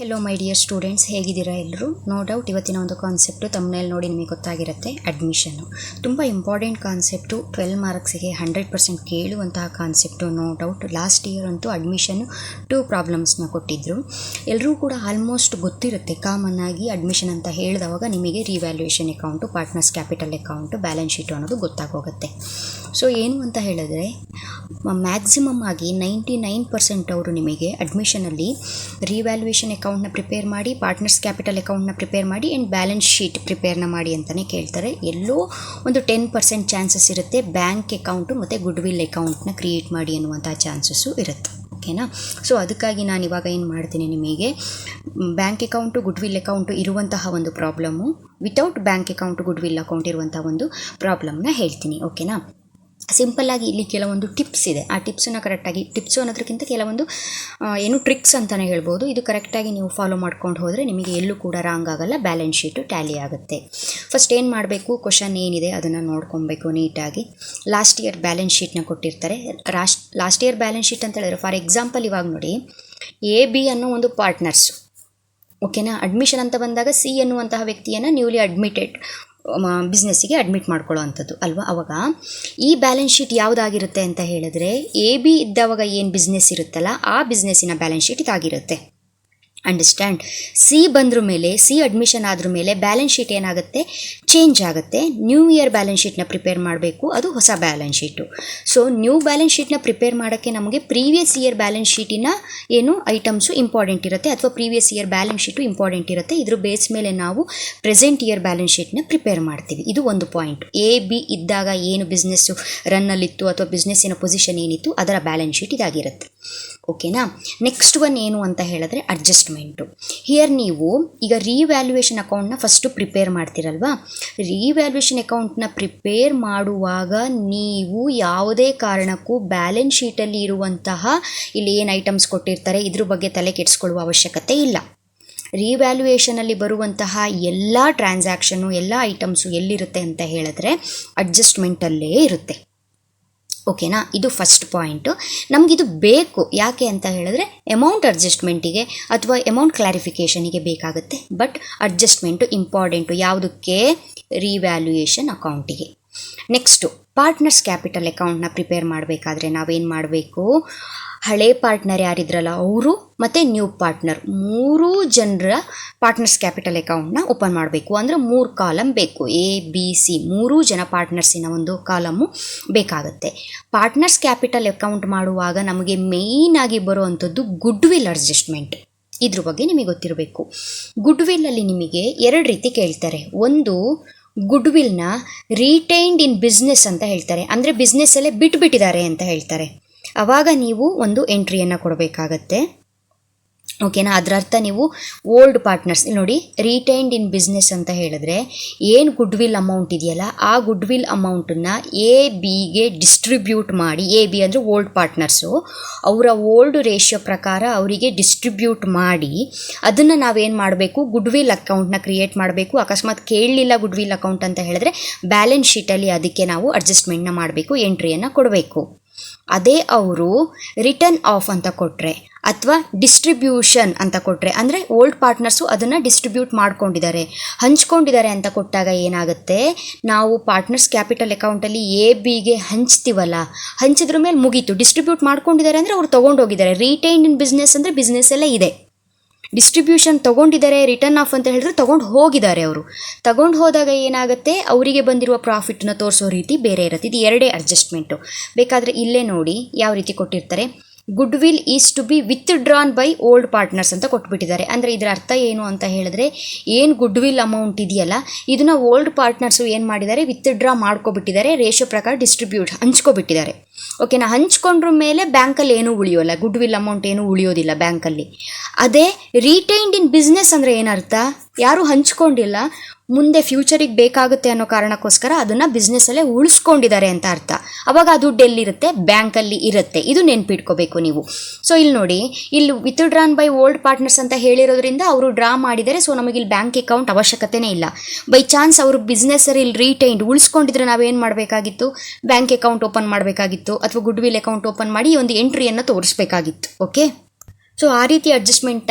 Hello my dear students, ಹೇಗಿದ್ದೀರಾ ಎಲ್ಲರೂ? No doubt ಇವತ್ತಿನ ಒಂದು ಕಾನ್ಸೆಪ್ಟು ತಮ್ಮನೇಲಿ ನೋಡಿ ನಿಮಗೆ ಗೊತ್ತಾಗಿರುತ್ತೆ. ಅಡ್ಮಿಷನ್ನು ತುಂಬ ಇಂಪಾರ್ಟೆಂಟ್ ಕಾನ್ಸೆಪ್ಟು. 12 ಮಾರ್ಕ್ಸಿಗೆ 100% ಕೇಳುವಂತಹ concept. No doubt last year ಅಂತೂ ಅಡ್ಮಿಷನ್ನು 2 ಪ್ರಾಬ್ಲಮ್ಸ್ನ ಕೊಟ್ಟಿದ್ದರು. ಎಲ್ಲರೂ ಕೂಡ ಆಲ್ಮೋಸ್ಟ್ ಗೊತ್ತಿರುತ್ತೆ. ಕಾಮನ್ ಆಗಿ ಅಡ್ಮಿಷನ್ ಅಂತ ಹೇಳಿದವಾಗ ನಿಮಗೆ revaluation account, partners capital account, balance sheet ಅನ್ನೋದು ಗೊತ್ತಾಗೋಗುತ್ತೆ. ಸೊ ಏನು ಅಂತ ಹೇಳಿದ್ರೆ ಮ್ಯಾಕ್ಸಿಮಮ್ ಆಗಿ 99% ಅವರು ನಿಮಗೆ ಅಡ್ಮಿಷನಲ್ಲಿ ರಿವ್ಯಾಲ್ಯೂಯೇಷನ್ ಅಕೌಂಟ್ನ ಪ್ರಿಪೇರ್ ಮಾಡಿ, ಪಾರ್ಟ್ನರ್ಸ್ ಕ್ಯಾಪಿಟಲ್ ಅಕೌಂಟ್ನ ಪ್ರಿಪೇರ್ ಮಾಡಿ ಆ್ಯಂಡ್ ಬ್ಯಾಲೆನ್ಸ್ ಶೀಟ್ ಪ್ರಿಪೇರ್ನ ಮಾಡಿ ಅಂತಲೇ ಕೇಳ್ತಾರೆ. ಎಲ್ಲೋ ಒಂದು 10% ಚಾನ್ಸಸ್ ಇರುತ್ತೆ ಬ್ಯಾಂಕ್ ಅಕೌಂಟು ಮತ್ತು ಗುಡ್ ವಿಲ್ ಅಕೌಂಟ್ನ ಕ್ರಿಯೇಟ್ ಮಾಡಿ ಅನ್ನುವಂಥ ಚಾನ್ಸಸ್ಸು ಇರುತ್ತೆ. ಓಕೆನಾ? ಸೊ ಅದಕ್ಕಾಗಿ ನಾನು ಇವಾಗ ಏನು ಮಾಡ್ತೀನಿ, ನಿಮಗೆ bank account good will account ಇರುವಂತಹ ಒಂದು problem, without bank account good will account ಇರುವಂಥ ಒಂದು ಪ್ರಾಬ್ಲಮ್ನ ಹೇಳ್ತೀನಿ. ಓಕೆನಾ? ಸಿಂಪಲ್ಲಾಗಿ ಇಲ್ಲಿ ಕೆಲವೊಂದು ಟಿಪ್ಸ್ ಇದೆ. ಆ ಟಿಪ್ಸನ್ನು ಕರೆಕ್ಟಾಗಿ, ಟಿಪ್ಸು ಅನ್ನೋದಕ್ಕಿಂತ ಕೆಲವೊಂದು ಏನು ಟ್ರಿಕ್ಸ್ ಅಂತಲೇ ಹೇಳ್ಬೋದು. ಇದು ಕರೆಕ್ಟಾಗಿ ನೀವು ಫಾಲೋ ಮಾಡ್ಕೊಂಡು ಹೋದರೆ ನಿಮಗೆ ಎಲ್ಲೂ ಕೂಡ ರಾಂಗ್ ಆಗಲ್ಲ, ಬ್ಯಾಲೆನ್ಸ್ ಶೀಟು ಟ್ಯಾಲಿ ಆಗುತ್ತೆ. ಫಸ್ಟ್ ಏನು ಮಾಡಬೇಕು, ಕ್ವಶನ್ ಏನಿದೆ ಅದನ್ನು ನೋಡ್ಕೊಬೇಕು ನೀಟಾಗಿ. ಲಾಸ್ಟ್ ಇಯರ್ ಬ್ಯಾಲೆನ್ಸ್ ಶೀಟ್ನ ಕೊಟ್ಟಿರ್ತಾರೆ. ಲಾಸ್ಟ್ ಇಯರ್ ಬ್ಯಾಲೆನ್ಸ್ ಶೀಟ್ ಅಂತ ಹೇಳಿದ್ರೆ, ಫಾರ್ ಎಕ್ಸಾಂಪಲ್ ಇವಾಗ ನೋಡಿ, AB ಅನ್ನೋ ಒಂದು ಪಾರ್ಟ್ನರ್ಸು. ಓಕೆನಾ? ಅಡ್ಮಿಷನ್ ಅಂತ ಬಂದಾಗ C ಅನ್ನುವಂತಹ ವ್ಯಕ್ತಿಯನ್ನು ನ್ಯೂಲಿ ಅಡ್ಮಿಟೆಡ್ ಬಿಸ್ನೆಸ್ಸಿಗೆ ಅಡ್ಮಿಟ್ ಮಾಡ್ಕೊಳ್ಳೋ ಅಂಥದ್ದು ಅಲ್ವಾ? ಅವಾಗ ಈ ಬ್ಯಾಲೆನ್ಸ್ ಶೀಟ್ ಯಾವುದಾಗಿರುತ್ತೆ ಅಂತ ಹೇಳಿದ್ರೆ, AB ಇದ್ದವಾಗ ಏನು ಬಿಸ್ನೆಸ್ ಇರುತ್ತಲ್ಲ ಆ ಬಿಸ್ನೆಸ್ಸಿನ ಬ್ಯಾಲೆನ್ಸ್ ಶೀಟ್ ಇದಾಗಿರುತ್ತೆ. ಅಂಡರ್ಸ್ಟ್ಯಾಂಡ್? C ಬಂದ್ರ ಮೇಲೆ, C ಅಡ್ಮಿಷನ್ ಆದ್ರ ಮೇಲೆ ಬ್ಯಾಲೆನ್ಸ್ ಶೀಟ್ ಏನಾಗುತ್ತೆ, ಚೇಂಜ್ ಆಗುತ್ತೆ. ನ್ಯೂ ಇಯರ್ ಬ್ಯಾಲೆನ್ಸ್ ಶೀಟ್ನ ಪ್ರಿಪೇರ್ ಮಾಡಬೇಕು, ಅದು ಹೊಸ balance sheet. So new balance ಶೀಟ್ನ ಪ್ರಿಪೇರ್ ಮಾಡೋಕ್ಕೆ ನಮಗೆ ಪ್ರೀವಿಯಸ್ ಇಯರ್ ಬ್ಯಾಲೆನ್ಸ್ ಶೀಟಿನ ಏನು ಐಟಮ್ಸು ಇಂಪಾರ್ಟೆಂಟ್ ಇರುತ್ತೆ, ಅಥವಾ previous year balance sheet important ಇರುತ್ತೆ. ಇದ್ರ ಬೇಸ್ ಮೇಲೆ ನಾವು ಪ್ರೆಸೆಂಟ್ ಇಯರ್ ಬ್ಯಾಲೆನ್ಸ್ ಶೀಟ್ನ ಪ್ರಿಪೇರ್ ಮಾಡ್ತೀವಿ. ಇದು ಒಂದು ಪಾಯಿಂಟ್. AB ಇದ್ದಾಗ ಏನು ಬಿಸ್ನೆಸ್ಸು ರನ್ನಲ್ಲಿತ್ತು ಅಥವಾ ಬಿಸ್ನೆಸ್ಸಿನ ಪೊಸಿಷನ್ ಏನಿತ್ತು ಅದರ ಬ್ಯಾಲೆನ್ಸ್ ಶೀಟ್ ಇದಾಗಿರುತ್ತೆ. ಓಕೆನಾ? ನೆಕ್ಸ್ಟ್ ಒನ್ ಏನು ಅಂತ ಹೇಳಿದ್ರೆ ಅಡ್ಜಸ್ಟ್ಮೆಂಟು. ಹಿಯರ್ ನೀವು ಈಗ ರಿವ್ಯಾಲ್ಯೂಯೇಷನ್ ಅಕೌಂಟ್ನ ಫಸ್ಟು ಪ್ರಿಪೇರ್ ಮಾಡ್ತೀರಲ್ವಾ? ರಿವ್ಯಾಲ್ಯೂಯೇಷನ್ ಅಕೌಂಟ್ನ ಪ್ರಿಪೇರ್ ಮಾಡುವಾಗ ನೀವು ಯಾವುದೇ ಕಾರಣಕ್ಕೂ ಬ್ಯಾಲೆನ್ಸ್ ಶೀಟಲ್ಲಿ ಇರುವಂತಹ ಇಲ್ಲಿ ಏನು ಐಟಮ್ಸ್ ಕೊಟ್ಟಿರ್ತಾರೆ ಇದ್ರ ಬಗ್ಗೆ ತಲೆ ಕೆಡಿಸ್ಕೊಳ್ಳುವ ಅವಶ್ಯಕತೆ ಇಲ್ಲ. ರಿವ್ಯಾಲ್ಯೂಯೇಷನಲ್ಲಿ ಬರುವಂತಹ ಎಲ್ಲ ಟ್ರಾನ್ಸಾಕ್ಷನ್ನು, ಎಲ್ಲ ಐಟಮ್ಸು ಎಲ್ಲಿರುತ್ತೆ ಅಂತ ಹೇಳಿದ್ರೆ ಅಡ್ಜಸ್ಟ್ಮೆಂಟಲ್ಲೇ ಇರುತ್ತೆ. ಓಕೆನಾ? ಇದು ಫಸ್ಟ್ ಪಾಯಿಂಟು. ನಮಗಿದು ಬೇಕು. ಯಾಕೆ ಅಂತ ಹೇಳಿದ್ರೆ ಅಮೌಂಟ್ ಅಡ್ಜಸ್ಟ್ಮೆಂಟಿಗೆ ಅಥವಾ ಅಮೌಂಟ್ ಕ್ಲಾರಿಫಿಕೇಷನಿಗೆ ಬೇಕಾಗುತ್ತೆ. But adjustment important. ಯಾವುದಕ್ಕೆ? ರಿವ್ಯಾಲ್ಯೂಯೇಷನ್ ಅಕೌಂಟಿಗೆ. ನೆಕ್ಸ್ಟು ಪಾರ್ಟ್ನರ್ಸ್ ಕ್ಯಾಪಿಟಲ್ ಅಕೌಂಟ್ನ ಪ್ರಿಪೇರ್ ಮಾಡಬೇಕಾದ್ರೆ ನಾವೇನು ಮಾಡಬೇಕು, ಹಳೆ ಪಾರ್ಟ್ನರ್ ಯಾರಿದ್ರಲ್ಲ ಅವರು ಮತ್ತು ನ್ಯೂ ಪಾರ್ಟ್ನರ್ 3 ಜನರ ಪಾರ್ಟ್ನರ್ಸ್ ಕ್ಯಾಪಿಟಲ್ ಅಕೌಂಟ್ನ ಓಪನ್ ಮಾಡಬೇಕು. ಅಂದರೆ 3 ಕಾಲಮ್ ಬೇಕು. ABC 3 ಜನ ಪಾರ್ಟ್ನರ್ಸಿನ ಒಂದು ಕಾಲಮ್ಮು ಬೇಕಾಗುತ್ತೆ. ಪಾರ್ಟ್ನರ್ಸ್ ಕ್ಯಾಪಿಟಲ್ ಅಕೌಂಟ್ ಮಾಡುವಾಗ ನಮಗೆ ಮೇಯ್ನಾಗಿ ಬರುವಂಥದ್ದು ಗುಡ್ ವಿಲ್ ಅಡ್ಜಸ್ಟ್ಮೆಂಟ್. ಇದ್ರ ಬಗ್ಗೆ ನಿಮಗೆ ಗೊತ್ತಿರಬೇಕು. ಗುಡ್ ವಿಲ್ಲಲ್ಲಿ ನಿಮಗೆ 2 ರೀತಿ ಕೇಳ್ತಾರೆ. ಒಂದು, ಗುಡ್ ವಿಲ್ನ ರಿಟೈನ್ಡ್ ಇನ್ ಬಿಸ್ನೆಸ್ ಅಂತ ಹೇಳ್ತಾರೆ. ಅಂದರೆ ಬಿಸ್ನೆಸ್ಸಲ್ಲೇ ಬಿಟ್ಟಿದ್ದಾರೆ ಅಂತ ಹೇಳ್ತಾರೆ. ಆವಾಗ ನೀವು ಒಂದು ಎಂಟ್ರಿಯನ್ನು ಕೊಡಬೇಕಾಗತ್ತೆ. ಓಕೆನಾ? ಅದರ ಅರ್ಥ ನೀವು ಓಲ್ಡ್ ಪಾರ್ಟ್ನರ್ಸ್ ನೋಡಿ, ರಿಟೈನ್ಡ್ ಇನ್ ಬಿಸ್ನೆಸ್ ಅಂತ ಹೇಳಿದ್ರೆ ಏನು ಗುಡ್ ವಿಲ್ ಅಮೌಂಟ್ ಇದೆಯಲ್ಲ ಆ ಗುಡ್ ವಿಲ್ ಅಮೌಂಟನ್ನು ABಗೆ ಡಿಸ್ಟ್ರಿಬ್ಯೂಟ್ ಮಾಡಿ, AB ಅಂದರೆ ಓಲ್ಡ್ ಪಾರ್ಟ್ನರ್ಸು, ಅವರ ಓಲ್ಡ್ ರೇಷಿಯೋ ಪ್ರಕಾರ ಅವರಿಗೆ ಡಿಸ್ಟ್ರಿಬ್ಯೂಟ್ ಮಾಡಿ ಅದನ್ನು ನಾವೇನು ಮಾಡಬೇಕು, ಗುಡ್ ವಿಲ್ ಅಕೌಂಟ್ನ ಕ್ರಿಯೇಟ್ ಮಾಡಬೇಕು. ಅಕಸ್ಮಾತ್ ಕೇಳಲಿಲ್ಲ ಗುಡ್ ವಿಲ್ ಅಕೌಂಟ್ ಅಂತ ಹೇಳಿದ್ರೆ ಬ್ಯಾಲೆನ್ಸ್ ಶೀಟಲ್ಲಿ ಅದಕ್ಕೆ ನಾವು ಅಡ್ಜಸ್ಟ್ಮೆಂಟ್ನ ಮಾಡಬೇಕು, ಎಂಟ್ರಿಯನ್ನು ಕೊಡಬೇಕು. ಅದೇ ಅವರು ರಿಟರ್ನ್ ಆಫ್ ಅಂತ ಕೊಟ್ಟರೆ ಅಥವಾ ಡಿಸ್ಟ್ರಿಬ್ಯೂಷನ್ ಅಂತ ಕೊಟ್ಟರೆ, ಅಂದರೆ ಓಲ್ಡ್ ಪಾರ್ಟ್ನರ್ಸು ಅದನ್ನು ಡಿಸ್ಟ್ರಿಬ್ಯೂಟ್ ಮಾಡ್ಕೊಂಡಿದ್ದಾರೆ, ಹಂಚ್ಕೊಂಡಿದ್ದಾರೆ ಅಂತ ಕೊಟ್ಟಾಗ ಏನಾಗುತ್ತೆ, ನಾವು ಪಾರ್ಟ್ನರ್ಸ್ ಕ್ಯಾಪಿಟಲ್ ಅಕೌಂಟಲ್ಲಿ ABಗೆ ಹಂಚ್ತೀವಲ್ಲ, ಹಂಚಿದ್ರ ಮೇಲೆ ಮುಗೀತು. ಡಿಸ್ಟ್ರಿಬ್ಯೂಟ್ ಮಾಡ್ಕೊಂಡಿದ್ದಾರೆ ಅಂದರೆ ಅವ್ರು ತೊಗೊಂಡೋಗಿದ್ದಾರೆ. ರಿಟೈನ್ಡ್ ಇನ್ ಬಿಸ್ನೆಸ್ ಅಂದರೆ ಬಿಸ್ನೆಸ್ ಎಲ್ಲ ಇದೆ. ಡಿಸ್ಟ್ರಿಬ್ಯೂಷನ್ ತೊಗೊಂಡಿದ್ದಾರೆ, ರಿಟರ್ನ್ ಆಫ್ ಅಂತ ಹೇಳಿದ್ರೆ ತೊಗೊಂಡು ಹೋಗಿದ್ದಾರೆ. ಅವರು ತಗೊಂಡು ಹೋದಾಗ ಏನಾಗುತ್ತೆ, ಅವರಿಗೆ ಬಂದಿರುವ ಪ್ರಾಫಿಟ್ನ ತೋರಿಸೋ ರೀತಿ ಬೇರೆ ಇರುತ್ತೆ. ಇದು 2 ಅಡ್ಜಸ್ಟ್ಮೆಂಟು. ಬೇಕಾದರೆ ಇಲ್ಲೇ ನೋಡಿ ಯಾವ ರೀತಿ ಕೊಟ್ಟಿರ್ತಾರೆ. Goodwill is to be withdrawn by old partners ಅಂತ ಕೊಟ್ಬಿಟ್ಟಿದ್ದಾರೆ. ಅಂದರೆ ಇದರ ಅರ್ಥ ಏನು ಅಂತ ಹೇಳಿದ್ರೆ, ಏನು ಗುಡ್ ವಿಲ್ ಅಮೌಂಟ್ ಇದೆಯಲ್ಲ ಇದನ್ನು ಓಲ್ಡ್ ಪಾರ್ಟ್ನರ್ಸು ಏನು ಮಾಡಿದ್ದಾರೆ, ವಿತ್ಡ್ರಾ ಮಾಡ್ಕೊಬಿಟ್ಟಿದ್ದಾರೆ. ರೇಷಿಯೋ ಪ್ರಕಾರ ಡಿಸ್ಟ್ರಿಬ್ಯೂಟ್ ಹಂಚ್ಕೊಬಿಟ್ಟಿದ್ದಾರೆ. ಓಕೆನಾ? ಹಂಚ್ಕೊಂಡ್ರ ಮೇಲೆ ಬ್ಯಾಂಕಲ್ಲಿ ಏನೂ ಉಳಿಯೋಲ್ಲ, ಗುಡ್ ವಿಲ್ ಅಮೌಂಟ್ ಏನೂ ಉಳಿಯೋದಿಲ್ಲ ಬ್ಯಾಂಕಲ್ಲಿ. ಅದೇ ರಿಟೈನ್ಡ್ ಇನ್ ಬಿಸ್ನೆಸ್ ಅಂದರೆ ಏನರ್ಥ, ಯಾರೂ ಹಂಚ್ಕೊಂಡಿಲ್ಲ, ಮುಂದೆ ಫ್ಯೂಚರಿಗೆ ಬೇಕಾಗುತ್ತೆ ಅನ್ನೋ ಕಾರಣಕ್ಕೋಸ್ಕರ ಅದನ್ನು ಬಿಸ್ನೆಸ್ಸಲ್ಲೇ ಉಳಿಸ್ಕೊಂಡಿದ್ದಾರೆ ಅಂತ ಅರ್ಥ. ಆವಾಗ ಆ ದುಡ್ಡು ಎಲ್ಲಿರುತ್ತೆ, ಬ್ಯಾಂಕಲ್ಲಿ ಇರುತ್ತೆ. ಇದು ನೆನ್ಪಿಟ್ಕೋಬೇಕು ನೀವು. ಸೊ ಇಲ್ಲಿ ನೋಡಿ, ಇಲ್ಲಿ ವಿತ್ಡ್ರಾನ್ ಬೈ ಓಲ್ಡ್ ಪಾರ್ಟ್ನರ್ಸ್ ಅಂತ ಹೇಳಿರೋದ್ರಿಂದ ಅವರು ಡ್ರಾ ಮಾಡಿದ್ದಾರೆ. ಸೊ ನಮಗೆ ಇಲ್ಲಿ ಬ್ಯಾಂಕ್ ಅಕೌಂಟ್ ಅವಶ್ಯಕತೆನೇ ಇಲ್ಲ. ಬೈ ಚಾನ್ಸ್ ಅವರು ಬಿಸ್ನೆಸ್ಸಲ್ಲಿ ಇಲ್ಲಿ ರಿಟೈನ್ಡ್ ಉಳಿಸ್ಕೊಂಡಿದ್ರೆ ನಾವೇನು ಮಾಡಬೇಕಾಗಿತ್ತು, ಬ್ಯಾಂಕ್ ಅಕೌಂಟ್ ಓಪನ್ ಮಾಡಬೇಕಾಗಿತ್ತು ಅಥವಾ ಗುಡ್ ವಿಲ್ ಅಕೌಂಟ್ ಓಪನ್ ಮಾಡಿ ಒಂದು ಎಂಟ್ರಿಯನ್ನು ತೋರಿಸ್ಬೇಕಾಗಿತ್ತು. ಓಕೆ, ಸೊ ಆ ರೀತಿ ಅಡ್ಜಸ್ಟ್ಮೆಂಟ್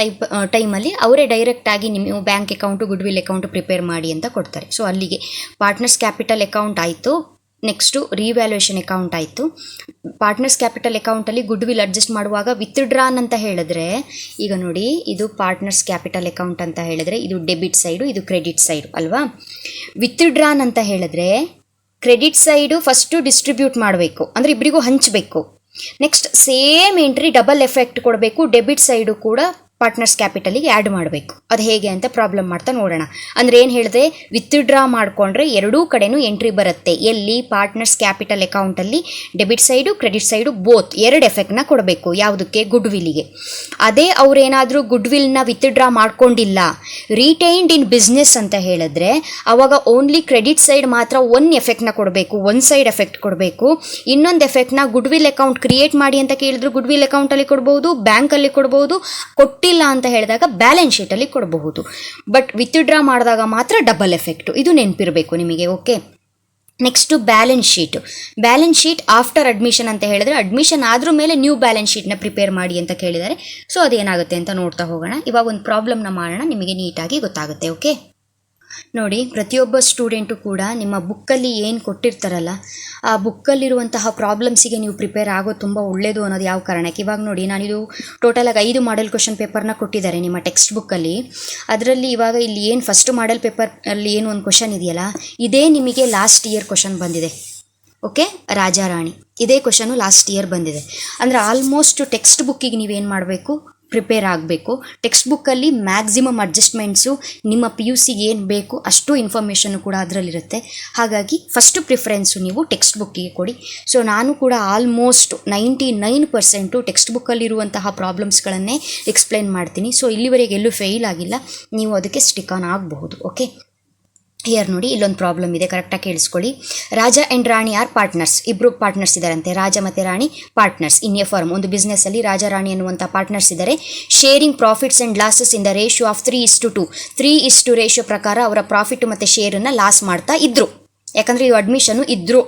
ಟೈಮಲ್ಲಿ ಅವರೇ ಡೈರೆಕ್ಟಾಗಿ ನೀವು bank account good will account prepare ಮಾಡಿ ಅಂತ ಕೊಡ್ತಾರೆ. ಸೊ ಅಲ್ಲಿಗೆ ಪಾರ್ಟ್ನರ್ಸ್ ಕ್ಯಾಪಿಟಲ್ ಅಕೌಂಟ್ ಆಯಿತು. ನೆಕ್ಸ್ಟು ರಿವ್ಯಾಲ್ಯೂಯೇಷನ್ ಅಕೌಂಟ್ ಆಯಿತು. ಪಾರ್ಟ್ನರ್ಸ್ ಕ್ಯಾಪಿಟಲ್ ಅಕೌಂಟಲ್ಲಿ ಗುಡ್ ವಿಲ್ ಅಡ್ಜಸ್ಟ್ ಮಾಡುವಾಗ ವಿತ್ಡ್ರಾನ್ ಅಂತ ಹೇಳಿದ್ರೆ, ಈಗ ನೋಡಿ ಇದು ಪಾರ್ಟ್ನರ್ಸ್ ಕ್ಯಾಪಿಟಲ್ ಅಕೌಂಟ್ ಅಂತ ಹೇಳಿದ್ರೆ ಇದು ಡೆಬಿಟ್ ಸೈಡು, ಇದು ಕ್ರೆಡಿಟ್ ಸೈಡು ಅಲ್ವಾ. ವಿತ್ಡ್ರಾನ್ ಅಂತ ಹೇಳಿದ್ರೆ ಕ್ರೆಡಿಟ್ ಸೈಡು ಫಸ್ಟು ಡಿಸ್ಟ್ರಿಬ್ಯೂಟ್ ಮಾಡಬೇಕು, ಅಂದರೆ ಇಬ್ಬರಿಗೂ ಹಂಚಬೇಕು. Next same entry double effect ಕೊಡಬೇಕು, ಡೆಬಿಟ್ ಸೈಡು ಕೂಡ ಪಾರ್ಟ್ನರ್ಸ್ ಕ್ಯಾಪಿಟಲಿಗೆ ಆ್ಯಡ್ ಮಾಡಬೇಕು. ಅದು ಹೇಗೆ ಅಂತ ಪ್ರಾಬ್ಲಮ್ ಮಾಡ್ತಾ ನೋಡೋಣ. ಅಂದರೆ ಏನು ಹೇಳಿದೆ, ವಿತ್ಡ್ರಾ ಮಾಡಿಕೊಂಡ್ರೆ ಎರಡೂ ಕಡೆನೂ ಎಂಟ್ರಿ ಬರುತ್ತೆ. ಎಲ್ಲಿ ಪಾರ್ಟ್ನರ್ಸ್ ಕ್ಯಾಪಿಟಲ್ ಅಕೌಂಟಲ್ಲಿ debit side credit side both ಎರಡು ಎಫೆಕ್ಟ್ನ ಕೊಡಬೇಕು. ಯಾವುದಕ್ಕೆ? ಗುಡ್ ವಿಲ್ಲಿಗೆ. ಅದೇ ಅವರೇನಾದರೂ ಗುಡ್ ವಿಲ್ನ ವಿತ್ಡ್ರಾ ಮಾಡ್ಕೊಂಡಿಲ್ಲ, ರಿಟೈನ್ಡ್ ಇನ್ ಬಿಸ್ನೆಸ್ ಅಂತ ಹೇಳಿದ್ರೆ ಅವಾಗ ಓನ್ಲಿ ಕ್ರೆಡಿಟ್ ಸೈಡ್ ಮಾತ್ರ ಒನ್ ಎಫೆಕ್ಟ್ನ ಕೊಡಬೇಕು, ಒನ್ ಸೈಡ್ ಎಫೆಕ್ಟ್ ಕೊಡಬೇಕು. ಇನ್ನೊಂದು ಎಫೆಕ್ಟ್ನ ಗುಡ್ ವಿಲ್ ಅಕೌಂಟ್ ಕ್ರಿಯೇಟ್ ಮಾಡಿ ಅಂತ ಕೇಳಿದ್ರು ಗುಡ್ ವಿಲ್ ಅಕೌಂಟಲ್ಲಿ ಕೊಡ್ಬೋದು, ಬ್ಯಾಂಕಲ್ಲಿ ಕೊಡ್ಬೋದು. ಕೊಟ್ಟಿಲ್ಲ ಅಂತ ಹೇಳಿದಾಗ ಬ್ಯಾಲೆನ್ಸ್ ಶೀಟಲ್ಲಿ ಕೊಡಬಹುದು. ಬಟ್ ವಿತ್ಡ್ರಾ ಮಾಡಿದಾಗ ಮಾತ್ರ ಡಬಲ್ ಎಫೆಕ್ಟು, ಇದು ನೆನಪಿರಬೇಕು ನಿಮಗೆ. Okay, next balance sheet after admission ಅಂತ ಹೇಳಿದ್ರೆ ಅಡ್ಮಿಷನ್ ಆದ್ರ ಮೇಲೆ ನ್ಯೂ ಬ್ಯಾಲೆನ್ಸ್ ಶೀಟ್ನ ಪ್ರಿಪೇರ್ ಮಾಡಿ ಅಂತ ಕೇಳಿದ್ದಾರೆ. ಸೊ ಅದೇನಾಗುತ್ತೆ ಅಂತ ನೋಡ್ತಾ ಹೋಗೋಣ. ಇವಾಗ ಒಂದು ಪ್ರಾಬ್ಲಮ್ನ ಮಾಡೋಣ, ನಿಮಗೆ ನೀಟಾಗಿ ಗೊತ್ತಾಗುತ್ತೆ. ಓಕೆ ನೋಡಿ, ಪ್ರತಿಯೊಬ್ಬ ಸ್ಟೂಡೆಂಟು ಕೂಡ ನಿಮ್ಮ ಬುಕ್ಕಲ್ಲಿ ಏನು ಕೊಟ್ಟಿರ್ತಾರಲ್ಲ ಆ ಬುಕ್ಕಲ್ಲಿರುವಂತಹ ಪ್ರಾಬ್ಲಮ್ಸಿಗೆ ನೀವು ಪ್ರಿಪೇರ್ ಆಗೋದು ತುಂಬ ಒಳ್ಳೆಯದು ಅನ್ನೋದು ಯಾವ ಕಾರಣಕ್ಕೆ. ಇವಾಗ ನೋಡಿ, ನಾನಿದು ಟೋಟಲಾಗಿ 5 ಮಾಡೆಲ್ ಕ್ವಶನ್ ಪೇಪರ್ನ ಕೊಟ್ಟಿದ್ದಾರೆ ನಿಮ್ಮ ಟೆಕ್ಸ್ಟ್ ಬುಕ್ಕಲ್ಲಿ. ಅದರಲ್ಲಿ ಇವಾಗ ಇಲ್ಲಿ ಏನು ಫಸ್ಟ್ ಮಾಡೆಲ್ ಪೇಪರಲ್ಲಿ ಏನು ಒಂದು ಕ್ವಶನ್ ಇದೆಯಲ್ಲ, ಇದೇ ನಿಮಗೆ ಲಾಸ್ಟ್ ಇಯರ್ ಕ್ವಶನ್ ಬಂದಿದೆ. ಓಕೆ, ರಾಜಾ ರಾಣಿ ಇದೇ ಕ್ವಶನು ಲಾಸ್ಟ್ ಇಯರ್ ಬಂದಿದೆ. ಅಂದರೆ ಆಲ್ಮೋಸ್ಟ್ ಟೆಕ್ಸ್ಟ್ ಬುಕ್ಕಿಗೆ ನೀವೇನು ಮಾಡಬೇಕು, ಪ್ರಿಪೇರ್ ಆಗಬೇಕು. ಟೆಕ್ಸ್ಟ್ ಬುಕ್ಕಲ್ಲಿ ಮ್ಯಾಕ್ಸಿಮಮ್ ಅಡ್ಜಸ್ಟ್ಮೆಂಟ್ಸು ನಿಮ್ಮ PUC ಏನು ಬೇಕು ಅಷ್ಟು ಇನ್ಫಾರ್ಮೇಷನ್ನು ಕೂಡ ಅದರಲ್ಲಿರುತ್ತೆ. ಹಾಗಾಗಿ ಫಸ್ಟು ಪ್ರಿಫರೆನ್ಸು ನೀವು ಟೆಕ್ಸ್ಟ್ ಬುಕ್ಕಿಗೆ ಕೊಡಿ. ಸೊ ನಾನು ಕೂಡ ಆಲ್ಮೋಸ್ಟ್ 99% ಟೆಕ್ಸ್ಟ್ ಬುಕ್ಕಲ್ಲಿರುವಂತಹ ಪ್ರಾಬ್ಲಮ್ಸ್ಗಳನ್ನೇ ಎಕ್ಸ್ಪ್ಲೈನ್ ಮಾಡ್ತೀನಿ. ಸೊ ಇಲ್ಲಿವರೆಗೆ ಎಲ್ಲೂ ಫೇಲ್ ಆಗಿಲ್ಲ, ನೀವು ಅದಕ್ಕೆ ಸ್ಟಿಕ್ ಆನ್ ಆಗಬಹುದು. ಓಕೆ, ಹಿಯರ್ ನೋಡಿ, ಇಲ್ಲೊಂದು ಪ್ರಾಬ್ಲಮ್ ಇದೆ, ಕರೆಕ್ಟಾಗಿ ಕೇಳಿಸ್ಕೊಳ್ಳಿ. Raja and Rani are partners, ಇಬ್ಬರು ಪಾರ್ಟ್ನರ್ಸ್ ಇದ್ದಾರಂತೆ. ರಾಜ ಮತ್ತು Rani partners in a firm, ಒಂದು ಬಿಸ್ನೆಸ್ಸಲ್ಲಿ ರಾಜ ರಾಣಿ ಅನ್ನುವಂಥ ಪಾರ್ಟ್ನರ್ಸ್ ಇದ್ದಾರೆ. Sharing profits and losses in the ratio of 3:2. 3:2 ratio ಪ್ರಕಾರ ಅವರ ಪ್ರಾಫಿಟ್ ಮತ್ತು ಶೇರನ್ನು ಲಾಸ್ ಮಾಡ್ತಾ ಇದ್ರು. ಯಾಕಂದರೆ ಇದು ಅಡ್ಮಿಷನು ಇದ್ರು.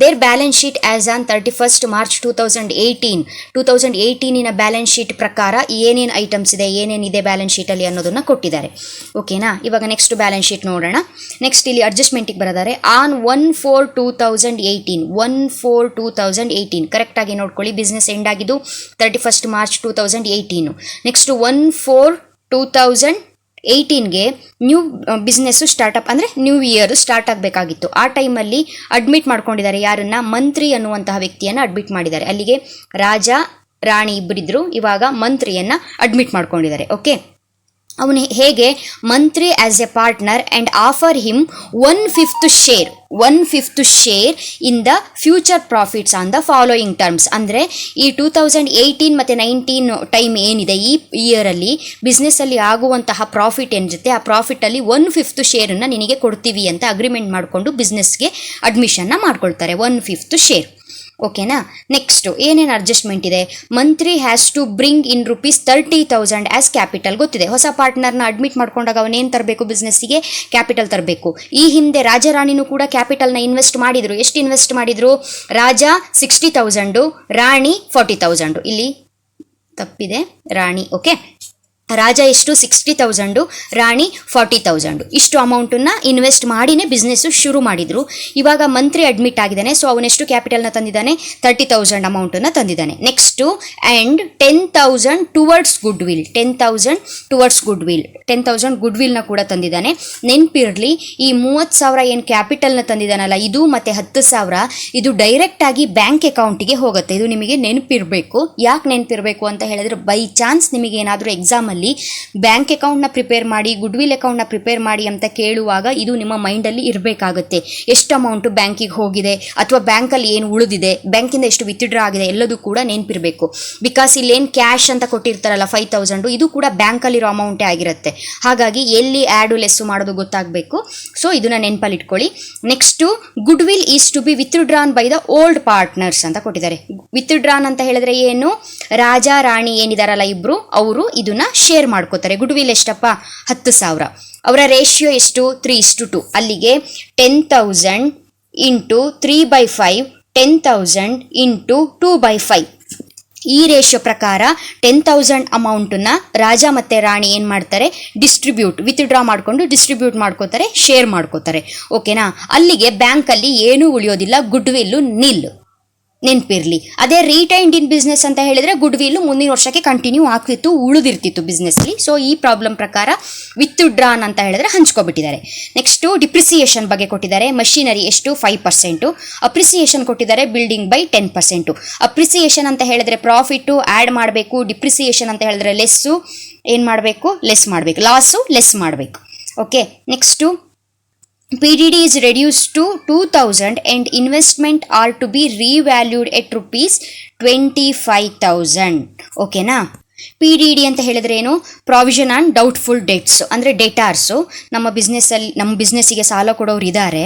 There balance sheet as on 31st March 2018 balance sheet ಪ್ರಕಾರ ಏನೇನು ಐಟಮ್ಸ್ ಇದೆ, ಏನೇನಿದೆ ಬ್ಯಾಲೆನ್ಸ್ ಶೀಟಲ್ಲಿ ಅನ್ನೋದನ್ನು ಕೊಟ್ಟಿದ್ದಾರೆ. ಓಕೆನಾ, ಇವಾಗ ನೆಕ್ಸ್ಟ್ ಬ್ಯಾಲೆನ್ಸ್ ಶೀಟ್ ನೋಡೋಣ. ನೆಕ್ಸ್ಟ್ ಇಲ್ಲಿ ಅಡ್ಜಸ್ಟ್ಮೆಂಟಿಗೆ ಬರೋದಾರೆ. ಆನ್ 1/4/2018 ಕರೆಕ್ಟಾಗಿ ನೋಡ್ಕೊಳ್ಳಿ. ಬಿಸ್ನೆಸ್ ಎಂಡ್ ಆಗಿದ್ದು 31st March 2018. ನೆಕ್ಸ್ಟ್ 1/4/2018ಗೆ ನ್ಯೂ ಬಿಸ್ನೆಸ್ಸು ಸ್ಟಾರ್ಟಪ್, ಅಂದರೆ ನ್ಯೂ ಇಯರ್ ಸ್ಟಾರ್ಟ್ ಆಗಬೇಕಾಗಿತ್ತು. ಆ ಟೈಮಲ್ಲಿ ಅಡ್ಮಿಟ್ ಮಾಡ್ಕೊಂಡಿದ್ದಾರೆ. ಯಾರನ್ನ? ಮಂತ್ರಿ ಅನ್ನುವಂತಹ ವ್ಯಕ್ತಿಯನ್ನು ಅಡ್ಮಿಟ್ ಮಾಡಿದ್ದಾರೆ. ಅಲ್ಲಿಗೆ ರಾಜ ರಾಣಿ ಇಬ್ಬರಿದ್ರು, ಇವಾಗ ಮಂತ್ರಿಯನ್ನು ಅಡ್ಮಿಟ್ ಮಾಡ್ಕೊಂಡಿದ್ದಾರೆ. ಓಕೆ, ಅವನು ಹೇಗೆ? ಮಂತ್ರಿ as A partner and offer him 1/5 share in the future profits on the following terms. ಅಂದರೆ ಈ 2018 ಮತ್ತು 19 ಟೈಮ್ ಏನಿದೆ, ಈ ಇಯರಲ್ಲಿ ಬಿಸ್ನೆಸ್ಸಲ್ಲಿ ಆಗುವಂತಹ ಪ್ರಾಫಿಟ್ ಏನಿರುತ್ತೆ, ಆ ಪ್ರಾಫಿಟಲ್ಲಿ 1/5 ಶೇರನ್ನು ನಿನಗೆ ಕೊಡ್ತೀವಿ ಅಂತ ಅಗ್ರಿಮೆಂಟ್ ಮಾಡಿಕೊಂಡು ಬಿಸ್ನೆಸ್ಗೆ ಅಡ್ಮಿಷನ್ನ ಮಾಡ್ಕೊಳ್ತಾರೆ. 1/5 ಶೇರ್. ಓಕೆನಾ, ನೆಕ್ಸ್ಟು ಏನೇನು ಅಡ್ಜಸ್ಟ್ಮೆಂಟ್ ಇದೆ? Mantri has to bring in ₹30,000 as capital. ಗೊತ್ತಿದೆ, ಹೊಸ ಪಾರ್ಟ್ನರ್ನ ಅಡ್ಮಿಟ್ ಮಾಡ್ಕೊಂಡಾಗ ಅವನೇನು ತರಬೇಕು? ಬಿಸ್ನೆಸ್ಸಿಗೆ ಕ್ಯಾಪಿಟಲ್ ತರಬೇಕು. ಈ ಹಿಂದೆ ರಾಜಾರಾಣಿನೂ ಕೂಡ ಕ್ಯಾಪಿಟಲ್ನ ಇನ್ವೆಸ್ಟ್ ಮಾಡಿದರು. ಎಷ್ಟು ಇನ್ವೆಸ್ಟ್ ಮಾಡಿದರು? ರಾಜ 60,000, ರಾಣಿ 40,000. ಇಲ್ಲಿ ತಪ್ಪಿದೆ, ರಾಣಿ. ಓಕೆ, ರಾಜ ಎಷ್ಟು? 60,000, ರಾಣಿ 40,000. ಇಷ್ಟು ಅಮೌಂಟನ್ನು ಇನ್ವೆಸ್ಟ್ ಮಾಡಿನೇ ಬಿಸ್ನೆಸ್ಸು ಶುರು ಮಾಡಿದರು. ಇವಾಗ ಮಂತ್ರಿ ಅಡ್ಮಿಟ್ ಆಗಿದ್ದಾನೆ. ಸೊ ಅವನೆಷ್ಟು ಕ್ಯಾಪಿಟಲ್ನ ತಂದಿದ್ದಾನೆ? 30,000 ಅಮೌಂಟನ್ನು ತಂದಿದ್ದಾನೆ. Next and 10,000 towards goodwill. 10,000 ಗುಡ್ ವಿಲ್ನ ಕೂಡ ತಂದಿದ್ದಾನೆ. ನೆನಪಿರಲಿ, ಈ 30,000 ಏನು ಕ್ಯಾಪಿಟಲ್ನ ತಂದಿದ್ದಾನಲ್ಲ, ಇದು ಮತ್ತು 10,000 ಇದು ಡೈರೆಕ್ಟಾಗಿ ಬ್ಯಾಂಕ್ ಅಕೌಂಟಿಗೆ ಹೋಗುತ್ತೆ. ಇದು ನಿಮಗೆ ನೆನಪಿರಬೇಕು. ಯಾಕೆ ನೆನಪಿರಬೇಕು ಅಂತ ಹೇಳಿದ್ರೆ, ಬೈ ಚಾನ್ಸ್ ನಿಮಗೆ ಏನಾದರೂ ಎಕ್ಸಾಮಲ್ಲಿ ಬ್ಯಾಂಕ್ ಅಕೌಂಟ್ನ ಪ್ರಿಪೇರ್ ಮಾಡಿ, ಗುಡ್ ವಿಲ್ ಅಕೌಂಟ್ನ ಪ್ರಿಪೇರ್ ಮಾಡಿ ಅಂತ ಕೇಳುವಾಗ ಇದು ನಿಮ್ಮ ಮೈಂಡಲ್ಲಿ ಇರಬೇಕಾಗುತ್ತೆ. ಎಷ್ಟು ಅಮೌಂಟು ಬ್ಯಾಂಕಿಗೆ ಹೋಗಿದೆ, ಅಥವಾ ಬ್ಯಾಂಕಲ್ಲಿ ಏನು ಉಳಿದಿದೆ, ಬ್ಯಾಂಕಿಂದ ಎಷ್ಟು ವಿತ್ಡ್ರಾ ಆಗಿದೆ, ಎಲ್ಲದೂ ಕೂಡ ನೆನಪಿರಬೇಕು. ಬಿಕಾಸ್ ಇಲ್ಲೇನು ಕ್ಯಾಶ್ ಅಂತ ಕೊಟ್ಟಿರ್ತಾರಲ್ಲ 5,000, ಇದು ಕೂಡ ಬ್ಯಾಂಕಲ್ಲಿರೋ ಅಮೌಂಟೇ ಆಗಿರುತ್ತೆ. ಹಾಗಾಗಿ ಎಲ್ಲಿ ಆ್ಯಡು ಲೆಸ್ಸು ಮಾಡೋದು ಗೊತ್ತಾಗಬೇಕು. ಸೊ ಇದನ್ನು ನೆನಪಲ್ಲಿ ಇಟ್ಕೊಳ್ಳಿ. Next goodwill is to be withdrawn by the old partners ಅಂತ ಕೊಟ್ಟಿದ್ದಾರೆ. ವಿತ್ಡ್ರಾನ್ ಅಂತ ಹೇಳಿದ್ರೆ ಏನು? ರಾಜ ರಾಣಿ ಏನಿದಾರಲ್ಲ ಇಬ್ಬರು, ಅವರು ಇದನ್ನ ಶೇರ್ ಮಾಡ್ಕೋತಾರೆ. ಗುಡ್ ವಿಲ್ ಎಷ್ಟಪ್ಪ? 10,000. ಅವರ ರೇಷಿಯೋ ಎಷ್ಟು? 3:2. ಅಲ್ಲಿಗೆ 10,000 ಇಂಟು 3/5, 10,000 ಇಂಟು 2/5. ಈ ರೇಷಿಯೋ ಪ್ರಕಾರ 10,000 ಅಮೌಂಟನ್ನು ರಾಜ ಮತ್ತು ರಾಣಿ ಏನು ಮಾಡ್ತಾರೆ, ವಿತ್ಡ್ರಾ ಮಾಡಿಕೊಂಡು ಡಿಸ್ಟ್ರಿಬ್ಯೂಟ್ ಮಾಡ್ಕೋತಾರೆ, ಶೇರ್ ಮಾಡ್ಕೋತಾರೆ. ಓಕೆನಾ? ಅಲ್ಲಿಗೆ ಬ್ಯಾಂಕಲ್ಲಿ ಏನೂ ಉಳಿಯೋದಿಲ್ಲ, ಗುಡ್ ವಿಲ್ಲು ನಿಲ್, ನೆನಪಿರಲಿ. ಅದೇ ರೀಟೈನ್ಡ್ ಇನ್ ಬಿಸ್ನೆಸ್ ಅಂತ ಹೇಳಿದರೆ ಗುಡ್ ವಿಲ್ಲು ಮುಂದಿನ ವರ್ಷಕ್ಕೆ ಕಂಟಿನ್ಯೂ ಆಗ್ತಿತ್ತು, ಉಳಿದಿರ್ತಿತ್ತು ಬಿಸ್ನೆಸ್ಲಿ. ಸೊ ಈ ಪ್ರಾಬ್ಲಮ್ ಪ್ರಕಾರ ವಿತ್ಡ್ರಾನ್ ಅಂತ ಹೇಳಿದ್ರೆ ಹಂಚ್ಕೊಬಿಟ್ಟಿದ್ದಾರೆ. ನೆಕ್ಸ್ಟು ಡಿಪ್ರಿಸಿಯೇಷನ್ ಬಗ್ಗೆ ಕೊಟ್ಟಿದ್ದಾರೆ. ಮಷಿನರಿ ಎಷ್ಟು 5%, ಅಪ್ರಿಸಿಯೇಷನ್ ಕೊಟ್ಟಿದ್ದಾರೆ ಬಿಲ್ಡಿಂಗ್ ಬೈ 10%. ಅಪ್ರಿಸಿಯೇಷನ್ ಅಂತ ಹೇಳಿದ್ರೆ ಪ್ರಾಫಿಟ್ಟು ಆ್ಯಡ್ ಮಾಡಬೇಕು, ಡಿಪ್ರಿಸಿಯೇಷನ್ ಅಂತ ಹೇಳಿದ್ರೆ ಲೆಸ್ಸು ಏನು ಮಾಡಬೇಕು, ಲೆಸ್ ಮಾಡಬೇಕು, ಲಾಸು ಲೆಸ್ ಮಾಡಬೇಕು. Okay, next PDD is reduced to 2,000 and investment are to be revalued at rupees 25,000. ಓಕೆನಾ? PDD ಅಂತ ಹೇಳಿದ್ರೆ ಏನು, ಪ್ರಾವಿಷನ್ ಆನ್ ಡೌಟ್ಫುಲ್ ಡೆಟ್ಸ್, ಅಂದರೆ ಡೆಟಾರ್ಸು. ನಮ್ಮ ಬಿಸ್ನೆಸ್ಸಿಗೆ ಸಾಲ ಕೊಡೋರು ಇದ್ದಾರೆ.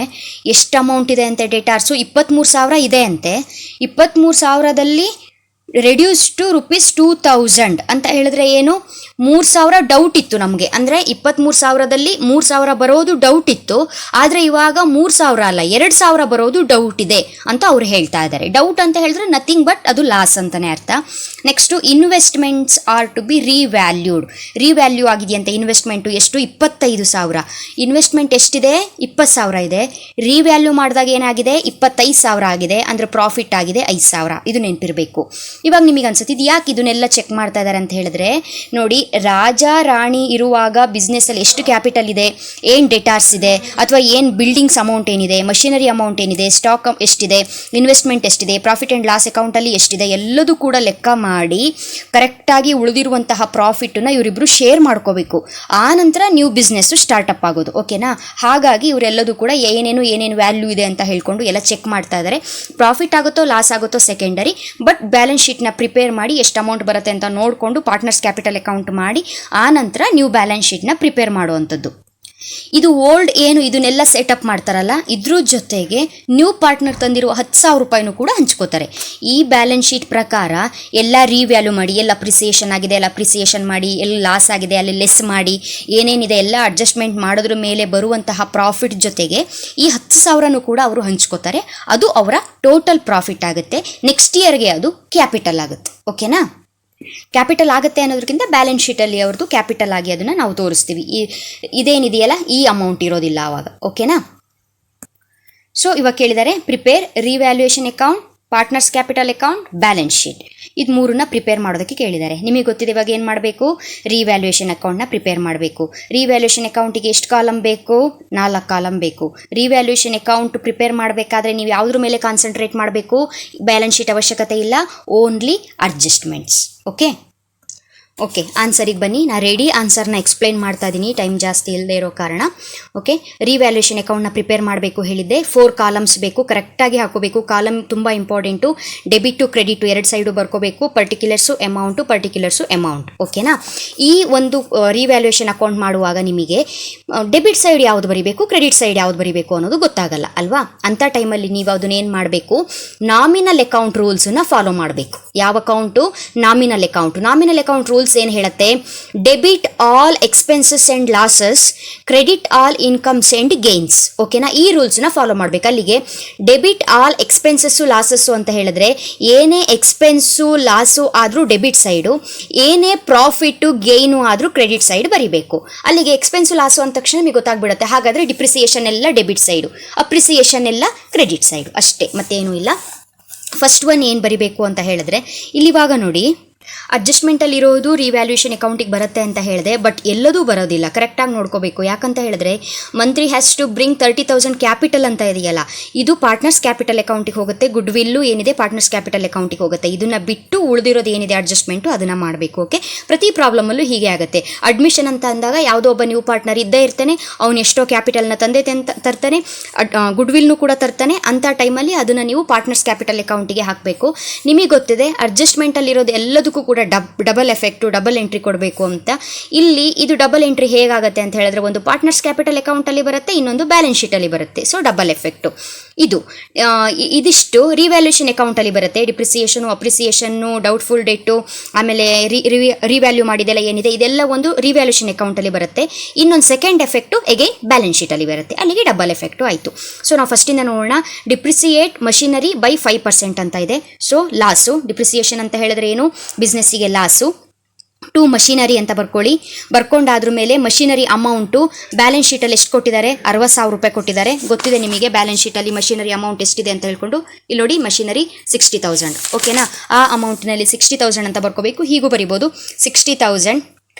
ಎಷ್ಟು ಅಮೌಂಟ್ ಇದೆ ಅಂತೆ ಡೆಟಾರ್ಸು? 23,000 ಇದೆ ಅಂತೆ. 23,000ದಲ್ಲಿ ರೆಡ್ಯೂಸ್ ಟು rupees 2,000 ಅಂತ ಹೇಳಿದ್ರೆ ಏನು, 3,000 ಡೌಟ್ ಇತ್ತು ನಮಗೆ. ಅಂದರೆ 23,000ದಲ್ಲಿ 3,000 ಬರೋದು ಡೌಟ್ ಇತ್ತು, ಆದರೆ ಇವಾಗ 3,000 ಅಲ್ಲ 2,000 ಬರೋದು ಡೌಟ್ ಇದೆ ಅಂತ ಅವ್ರು ಹೇಳ್ತಾ ಇದ್ದಾರೆ. ಡೌಟ್ ಅಂತ ಹೇಳಿದ್ರೆ ನಥಿಂಗ್ ಬಟ್ ಅದು ಲಾಸ್ ಅಂತಲೇ ಅರ್ಥ. Next investments are to be revalued. Revalue ಆಗಿದೆಯಂತೆ ಇನ್ವೆಸ್ಟ್ಮೆಂಟು. ಎಷ್ಟು? 25,000. ಇನ್ವೆಸ್ಟ್ಮೆಂಟ್ ಎಷ್ಟಿದೆ? 20,000 ಇದೆ. ರಿವ್ಯಾಲ್ಯೂ ಮಾಡಿದಾಗ ಏನಾಗಿದೆ? 25,000 ಆಗಿದೆ. ಅಂದರೆ ಪ್ರಾಫಿಟ್ ಆಗಿದೆ 5,000. ಇದು ನೆನಪಿರಬೇಕು. ಇವಾಗ ನಿಮಗೆ ಅನ್ಸುತ್ತೆ ಇದು ಯಾಕೆ ಇದನ್ನೆಲ್ಲ ಚೆಕ್ ಮಾಡ್ತಾ ಇದ್ದಾರೆ ಅಂತ ಹೇಳಿದ್ರೆ, ನೋಡಿ, ರಾಜ ರಾಣಿ ಇರುವಾಗ ಬಿಸ್ನೆಸ್ಸಲ್ಲಿ ಎಷ್ಟು ಕ್ಯಾಪಿಟಲ್ ಇದೆ, ಏನು ಡೆಟಾರ್ಸ್ ಇದೆ, ಅಥವಾ ಏನು ಬಿಲ್ಡಿಂಗ್ಸ್ ಅಮೌಂಟ್ ಏನಿದೆ, ಮಷಿನರಿ ಅಮೌಂಟ್ ಏನಿದೆ, ಸ್ಟಾಕ್ ಎಷ್ಟಿದೆ, ಇನ್ವೆಸ್ಟ್ಮೆಂಟ್ ಎಷ್ಟಿದೆ, ಪ್ರಾಫಿಟ್ ಆ್ಯಂಡ್ ಲಾಸ್ ಅಕೌಂಟಲ್ಲಿ ಎಷ್ಟಿದೆ, ಎಲ್ಲದೂ ಕೂಡ ಲೆಕ್ಕ ಮಾಡಿ ಕರೆಕ್ಟಾಗಿ ಉಳಿದಿರುವಂತಹ ಪ್ರಾಫಿಟನ್ನು ಇವರಿಬ್ಬರು ಶೇರ್ ಮಾಡ್ಕೋಬೇಕು. ಆ ನಂತರ ನ್ಯೂ ಬಿಸ್ನೆಸ್ಸು ಸ್ಟಾರ್ಟಪ್ ಆಗೋದು. ಓಕೆನಾ? ಹಾಗಾಗಿ ಇವರೆಲ್ಲದೂ ಕೂಡ ಏನೇನು ವ್ಯಾಲ್ಯೂ ಇದೆ ಅಂತ ಹೇಳ್ಕೊಂಡು ಎಲ್ಲ ಚೆಕ್ ಮಾಡ್ತಾ ಇದ್ದಾರೆ. ಪ್ರಾಫಿಟ್ ಆಗುತ್ತೋ ಲಾಸ್ ಆಗುತ್ತೋ ಸೆಕೆಂಡರಿ, ಬಟ್ ಬ್ಯಾಲೆನ್ಸ್ ಶೀಟ್ನ ಪ್ರಿಪೇರ್ ಮಾಡಿ ಎಷ್ಟು ಅಮೌಂಟ್ ಬರುತ್ತೆ ಅಂತ ನೋಡಿಕೊಂಡು ಪಾರ್ಟ್ನರ್ಸ್ ಕ್ಯಾಪಿಟಲ್ ಅಕೌಂಟ್ ಮಾಡಿ ಆ ನಂತರ ನ್ಯೂ ಬ್ಯಾಲೆನ್ಸ್ ಶೀಟ್ನ ಪ್ರಿಪೇರ್ ಮಾಡುವಂಥದ್ದು. ಇದು ಓಲ್ಡ್ ಏನು ಇದನ್ನೆಲ್ಲ ಸೆಟಪ್ ಮಾಡ್ತಾರಲ್ಲ, ಇದ್ರ ಜೊತೆಗೆ ನ್ಯೂ ಪಾರ್ಟ್ನರ್ ತಂದಿರುವ 10,000 ರೂಪಾಯಿನೂ ಕೂಡ ಹಂಚ್ಕೋತಾರೆ. ಈ ಬ್ಯಾಲೆನ್ಸ್ ಶೀಟ್ ಪ್ರಕಾರ ಎಲ್ಲ ರಿವ್ಯಾಲ್ಯೂ ಮಾಡಿ, ಎಲ್ಲ ಅಪ್ರಿಸಿಯೇಷನ್ ಆಗಿದೆ ಎಲ್ಲ ಅಪ್ರಿಸಿಯೇಷನ್ ಮಾಡಿ, ಎಲ್ಲ ಲಾಸ್ ಆಗಿದೆ ಅಲ್ಲಿ ಲೆಸ್ ಮಾಡಿ, ಏನೇನಿದೆ ಎಲ್ಲ ಅಡ್ಜಸ್ಟ್ಮೆಂಟ್ ಮಾಡೋದ್ರ ಮೇಲೆ ಬರುವಂತಹ ಪ್ರಾಫಿಟ್ ಜೊತೆಗೆ ಈ 10,000ನೂ ಕೂಡ ಅವರು ಹಂಚ್ಕೋತಾರೆ. ಅದು ಅವರ ಟೋಟಲ್ ಪ್ರಾಫಿಟ್ ಆಗುತ್ತೆ. ನೆಕ್ಸ್ಟ್ ಇಯರ್ಗೆ ಅದು ಕ್ಯಾಪಿಟಲ್ ಆಗುತ್ತೆ. ಓಕೆನಾ? ಕ್ಯಾಪಿಟಲ್ ಆಗುತ್ತೆ ಅನ್ನೋದಕ್ಕಿಂತ ಬ್ಯಾಲೆನ್ಸ್ ಶೀಟಲ್ಲಿ ಅವ್ರದ್ದು ಕ್ಯಾಪಿಟಲ್ ಆಗಿ ಅದನ್ನು ನಾವು ತೋರಿಸ್ತೀವಿ. ಇದೇನಿದೆಯಲ್ಲ ಈ ಅಮೌಂಟ್ ಇರೋದಿಲ್ಲ ಆವಾಗ. ಓಕೆನಾ? ಸೊ ಇವಾಗ ಕೇಳಿದ್ದಾರೆ prepare revaluation account, partners capital account, balance sheet. ಇದು ಮೂರನ್ನ ಪ್ರಿಪೇರ್ ಮಾಡೋದಕ್ಕೆ ಕೇಳಿದ್ದಾರೆ. ನಿಮಗೆ ಗೊತ್ತಿದೆ ಇವಾಗ ಏನು ಮಾಡಬೇಕು, ರಿವ್ಯಾಲ್ಯೂಯೇಷನ್ ಅಕೌಂಟ್ನ ಪ್ರಿಪೇರ್ ಮಾಡಬೇಕು. ರಿವ್ಯಾಲ್ಯೂಯೇಷನ್ ಅಕೌಂಟಿಗೆ ಎಷ್ಟು ಕಾಲಮ್ ಬೇಕು? 4 ಕಾಲಮ್ ಬೇಕು. ರಿವ್ಯಾಲ್ಯೂಯೇಷನ್ ಅಕೌಂಟ್ ಪ್ರಿಪೇರ್ ಮಾಡಬೇಕಾದ್ರೆ ನೀವು ಯಾವುದ್ರ ಮೇಲೆ ಕಾನ್ಸಂಟ್ರೇಟ್ ಮಾಡಬೇಕು? ಬ್ಯಾಲೆನ್ಸ್ ಶೀಟ್ ಅವಶ್ಯಕತೆ ಇಲ್ಲ, ಓನ್ಲಿ ಅಡ್ಜಸ್ಟ್ಮೆಂಟ್ಸ್. ಓಕೆ, ಆನ್ಸರಿಗೆ ಬನ್ನಿ. ನಾನು ರೆಡಿ ಆನ್ಸರ್ನ ಎಕ್ಸ್ಪ್ಲೈನ್ ಮಾಡ್ತಾ ಇದ್ದೀನಿ, ಟೈಮ್ ಜಾಸ್ತಿ ಇಲ್ಲದೆ ಇರೋ ಕಾರಣ. ಓಕೆ, ರಿವ್ಯಾಲ್ಯೂಯೇಷನ್ ಅಕೌಂಟ್ನ ಪ್ರಿಪೇರ್ ಮಾಡಬೇಕು ಹೇಳಿದ್ದೆ. 4 ಕಾಲಮ್ಸ್ ಬೇಕು, ಕರೆಕ್ಟಾಗಿ ಹಾಕೋಬೇಕು. ಕಾಲಮ್ ತುಂಬ ಇಂಪಾರ್ಟೆಂಟು. ಡೆಬಿಟು ಕ್ರೆಡಿಟು 2 ಸೈಡು ಬರ್ಕೋಬೇಕು. Particulars amount. ಓಕೆನಾ? ಈ ಒಂದು ರಿವ್ಯಾಲ್ಯೂಯೇಷನ್ ಅಕೌಂಟ್ ಮಾಡುವಾಗ ನಿಮಗೆ ಡೆಬಿಟ್ ಸೈಡ್ ಯಾವುದು ಬರೀಬೇಕು, ಕ್ರೆಡಿಟ್ ಸೈಡ್ ಯಾವುದು ಬರೀಬೇಕು ಅನ್ನೋದು ಗೊತ್ತಾಗಲ್ಲ ಅಲ್ವಾ? ಅಂಥ ಟೈಮಲ್ಲಿ ನೀವು ಅದನ್ನೇನು ಮಾಡಬೇಕು, ನಾಮಿನಲ್ ಅಕೌಂಟ್ ರೂಲ್ಸನ್ನು ಫಾಲೋ ಮಾಡಬೇಕು. ಯಾವ ಅಕೌಂಟು? ನಾಮಿನಲ್ ಅಕೌಂಟ್ ರೂಲ್ಸ್ ಏನು ಹೇಳುತ್ತೆ? Debit all expenses and losses, credit all incomes and gains. ಓಕೆನಾ? ಈ ರೂಲ್ಸ್ನ ಫಾಲೋ ಮಾಡಬೇಕು. ಅಲ್ಲಿಗೆ ಡೆಬಿಟ್ ಆಲ್ ಎಕ್ಸ್ಪೆನ್ಸಸ್ಸು ಲಾಸಸ್ಸು ಅಂತ ಹೇಳಿದ್ರೆ ಏನೇ ಎಕ್ಸ್ಪೆನ್ಸು ಲಾಸು ಆದರೂ ಡೆಬಿಟ್ ಸೈಡು, ಏನೇ ಪ್ರಾಫಿಟ್ಟು ಗೇನು ಆದರೂ ಕ್ರೆಡಿಟ್ ಸೈಡ್ ಬರೀಬೇಕು. ಅಲ್ಲಿಗೆ ಎಕ್ಸ್ಪೆನ್ಸು ಲಾಸು ಅಂದ ತಕ್ಷಣ ನಿಮಗೆ ಗೊತ್ತಾಗ್ಬಿಡುತ್ತೆ. ಹಾಗಾದರೆ ಡಿಪ್ರಿಸಿಯೇಷನ್ ಎಲ್ಲ ಡೆಬಿಟ್ ಸೈಡು, ಅಪ್ರಿಸಿಯೇಷನ್ ಎಲ್ಲ ಕ್ರೆಡಿಟ್ ಸೈಡು, ಅಷ್ಟೇ, ಮತ್ತೇನೂ ಇಲ್ಲ. ಫಸ್ಟ್ ಒನ್ ಏನು ಬರಿಬೇಕು ಅಂತ ಹೇಳಿದ್ರೆ, ಇಲ್ಲಿವಾಗ ನೋಡಿ, ಅಡ್ಜಸ್ಟ್ಮೆಂಟಲ್ಲಿ ಇರೋದು ರಿವ್ಯಾಲ್ಯೂಯೇಷನ್ ಅಕೌಂಟಿಗೆ ಬರುತ್ತೆ ಅಂತ ಹೇಳಿದೆ, ಬಟ್ ಎಲ್ಲದೂ ಬರೋದಿಲ್ಲ. ಕರೆಕ್ಟಾಗಿ ನೋಡ್ಕೋಬೇಕು. ಯಾಕಂತ ಹೇಳಿದ್ರೆ Mantri has to bring 30,000 capital ಅಂತ ಇದೆಯಲ್ಲ, ಇದು ಪಾರ್ಟ್ನರ್ಸ್ ಕ್ಯಾಪಿಟಲ್ ಅಕೌಂಟಿಗೆ ಹೋಗುತ್ತೆ. ಗುಡ್ ವಿಲ್ಲು ಏನಿದೆ ಪಾರ್ಟ್ನರ್ಸ್ ಕ್ಯಾಪಿಟಲ್ ಅಕೌಂಟಿಗೆ ಹೋಗುತ್ತೆ. ಇದನ್ನು ಬಿಟ್ಟು ಉಳಿದಿರೋದು ಏನಿದೆ ಅಡ್ಜಸ್ಟ್ಮೆಂಟು ಅದನ್ನು ಮಾಡಬೇಕು. ಓಕೆ, ಪ್ರತಿ ಪ್ರಾಬ್ಲಮಲ್ಲೂ ಹೀಗೆ ಆಗುತ್ತೆ. ಅಡ್ಮಿಷನ್ ಅಂತ ಅಂದಾಗ ಯಾವುದೋ ಒಬ್ಬ ನ್ಯೂ ಪಾರ್ಟ್ನರ್ ಇದ್ದೇ ಇರ್ತಾನೆ, ಅವನು ಎಷ್ಟೋ ಕ್ಯಾಪಿಟಲ್ನ ತರ್ತಾನೆ, ಗುಡ್ ವಿಲ್ನು ಕೂಡ ತರ್ತಾನೆ. ಅಂಥ ಟೈಮಲ್ಲಿ ಅದನ್ನು ನೀವು ಪಾರ್ಟ್ನರ್ಸ್ ಕ್ಯಾಪಿಟಲ್ ಅಕೌಂಟಿಗೆ ಹಾಕಬೇಕು. ನಿಮಗೆ ಗೊತ್ತಿದೆ ಅಡ್ಜಸ್ಟ್ಮೆಂಟಲ್ಲಿರೋದು ಎಲ್ಲದಕ್ಕೂ ಇದಕ್ಕೂ ಕೂಡ ಡಬಲ್ ಎಫೆಕ್ಟು, ಡಬಲ್ ಎಂಟ್ರಿ ಕೊಡಬೇಕು ಅಂತ. ಇಲ್ಲಿ ಇದು ಡಬಲ್ ಎಂಟ್ರಿ ಹೇಗಾಗುತ್ತೆ ಅಂತ ಹೇಳಿದ್ರೆ, ಒಂದು ಪಾರ್ಟ್ನರ್ಸ್ ಕ್ಯಾಪಿಟಲ್ ಅಕೌಂಟಲ್ಲಿ ಬರುತ್ತೆ, ಇನ್ನೊಂದು ಬ್ಯಾಲೆನ್ಸ್ ಶೀಟಲ್ಲಿ ಬರುತ್ತೆ. So double effect. ಇದಿಷ್ಟು ರಿವ್ಯಾಲ್ಯೂಷನ್ ಅಕೌಂಟಲ್ಲಿ ಬರುತ್ತೆ. ಡಿಪ್ರಿಸಿಯೇಷನು, ಅಪ್ರಿಸಿಯೇಷನ್ನು, ಡೌಟ್ಫುಲ್ ಡೆಟ್ಟು, ಆಮೇಲೆ ರಿವ್ಯಾಲ್ಯೂ ಮಾಡಿದೆಲ್ಲ ಏನಿದೆ ಇದೆಲ್ಲ ಒಂದು ರಿವ್ಯಾಲ್ಯೂಷನ್ ಅಕೌಂಟಲ್ಲಿ ಬರುತ್ತೆ. ಇನ್ನೊಂದು ಸೆಕೆಂಡ್ ಎಫೆಕ್ಟು ಎಗೈನ್ ಬ್ಯಾಲೆನ್ಸ್ ಶೀಟಲ್ಲಿ ಬರುತ್ತೆ. ಅಲ್ಲಿಗೆ ಡಬಲ್ ಎಫೆಕ್ಟು ಆಯಿತು. ಸೊ ನಾವು ಫಸ್ಟಿಂದ ನೋಡೋಣ. ಡಿಪ್ರಿಸಿಯೇಟ್ ಮಷಿನರಿ ಬೈ 5% ಅಂತ ಇದೆ. So loss. ಡಿಪ್ರಿಸಿಯೇಷನ್ ಅಂತ ಹೇಳಿದ್ರೆ ಏನು? ಬಿಸ್ನೆಸ್ಸಿಗೆ ಲಾಸು. ಟು ಮಷಿನರಿ ಅಂತ ಬರ್ಕೊಂಡಾದ್ರ ಮೇಲೆ ಮಷಿನರಿ ಅಮೌಂಟು ಬ್ಯಾಲೆನ್ಸ್ ಶೀಟಲ್ಲಿ ಎಷ್ಟು ಕೊಟ್ಟಿದ್ದಾರೆ? 60,000 ರೂಪಾಯಿ ಕೊಟ್ಟಿದ್ದಾರೆ. ಗೊತ್ತಿದೆ ನಿಮಗೆ ಬ್ಯಾಲೆನ್ಸ್ ಶೀಟಲ್ಲಿ ಮಷಿನರಿ ಅಮೌಂಟ್ ಎಷ್ಟಿದೆ ಅಂತ ಹೇಳ್ಕೊಂಡು. ಇಲ್ಲಿ ನೋಡಿ ಮಷಿನರಿ 60,000. ಓಕೆನಾ? ಆ ಅಮೌಂಟ್ನಲ್ಲಿ 60,000 ಅಂತ ಬರ್ಕೋಬೇಕು. ಹೀಗೂ ಬರಿಬೋದು, 60,000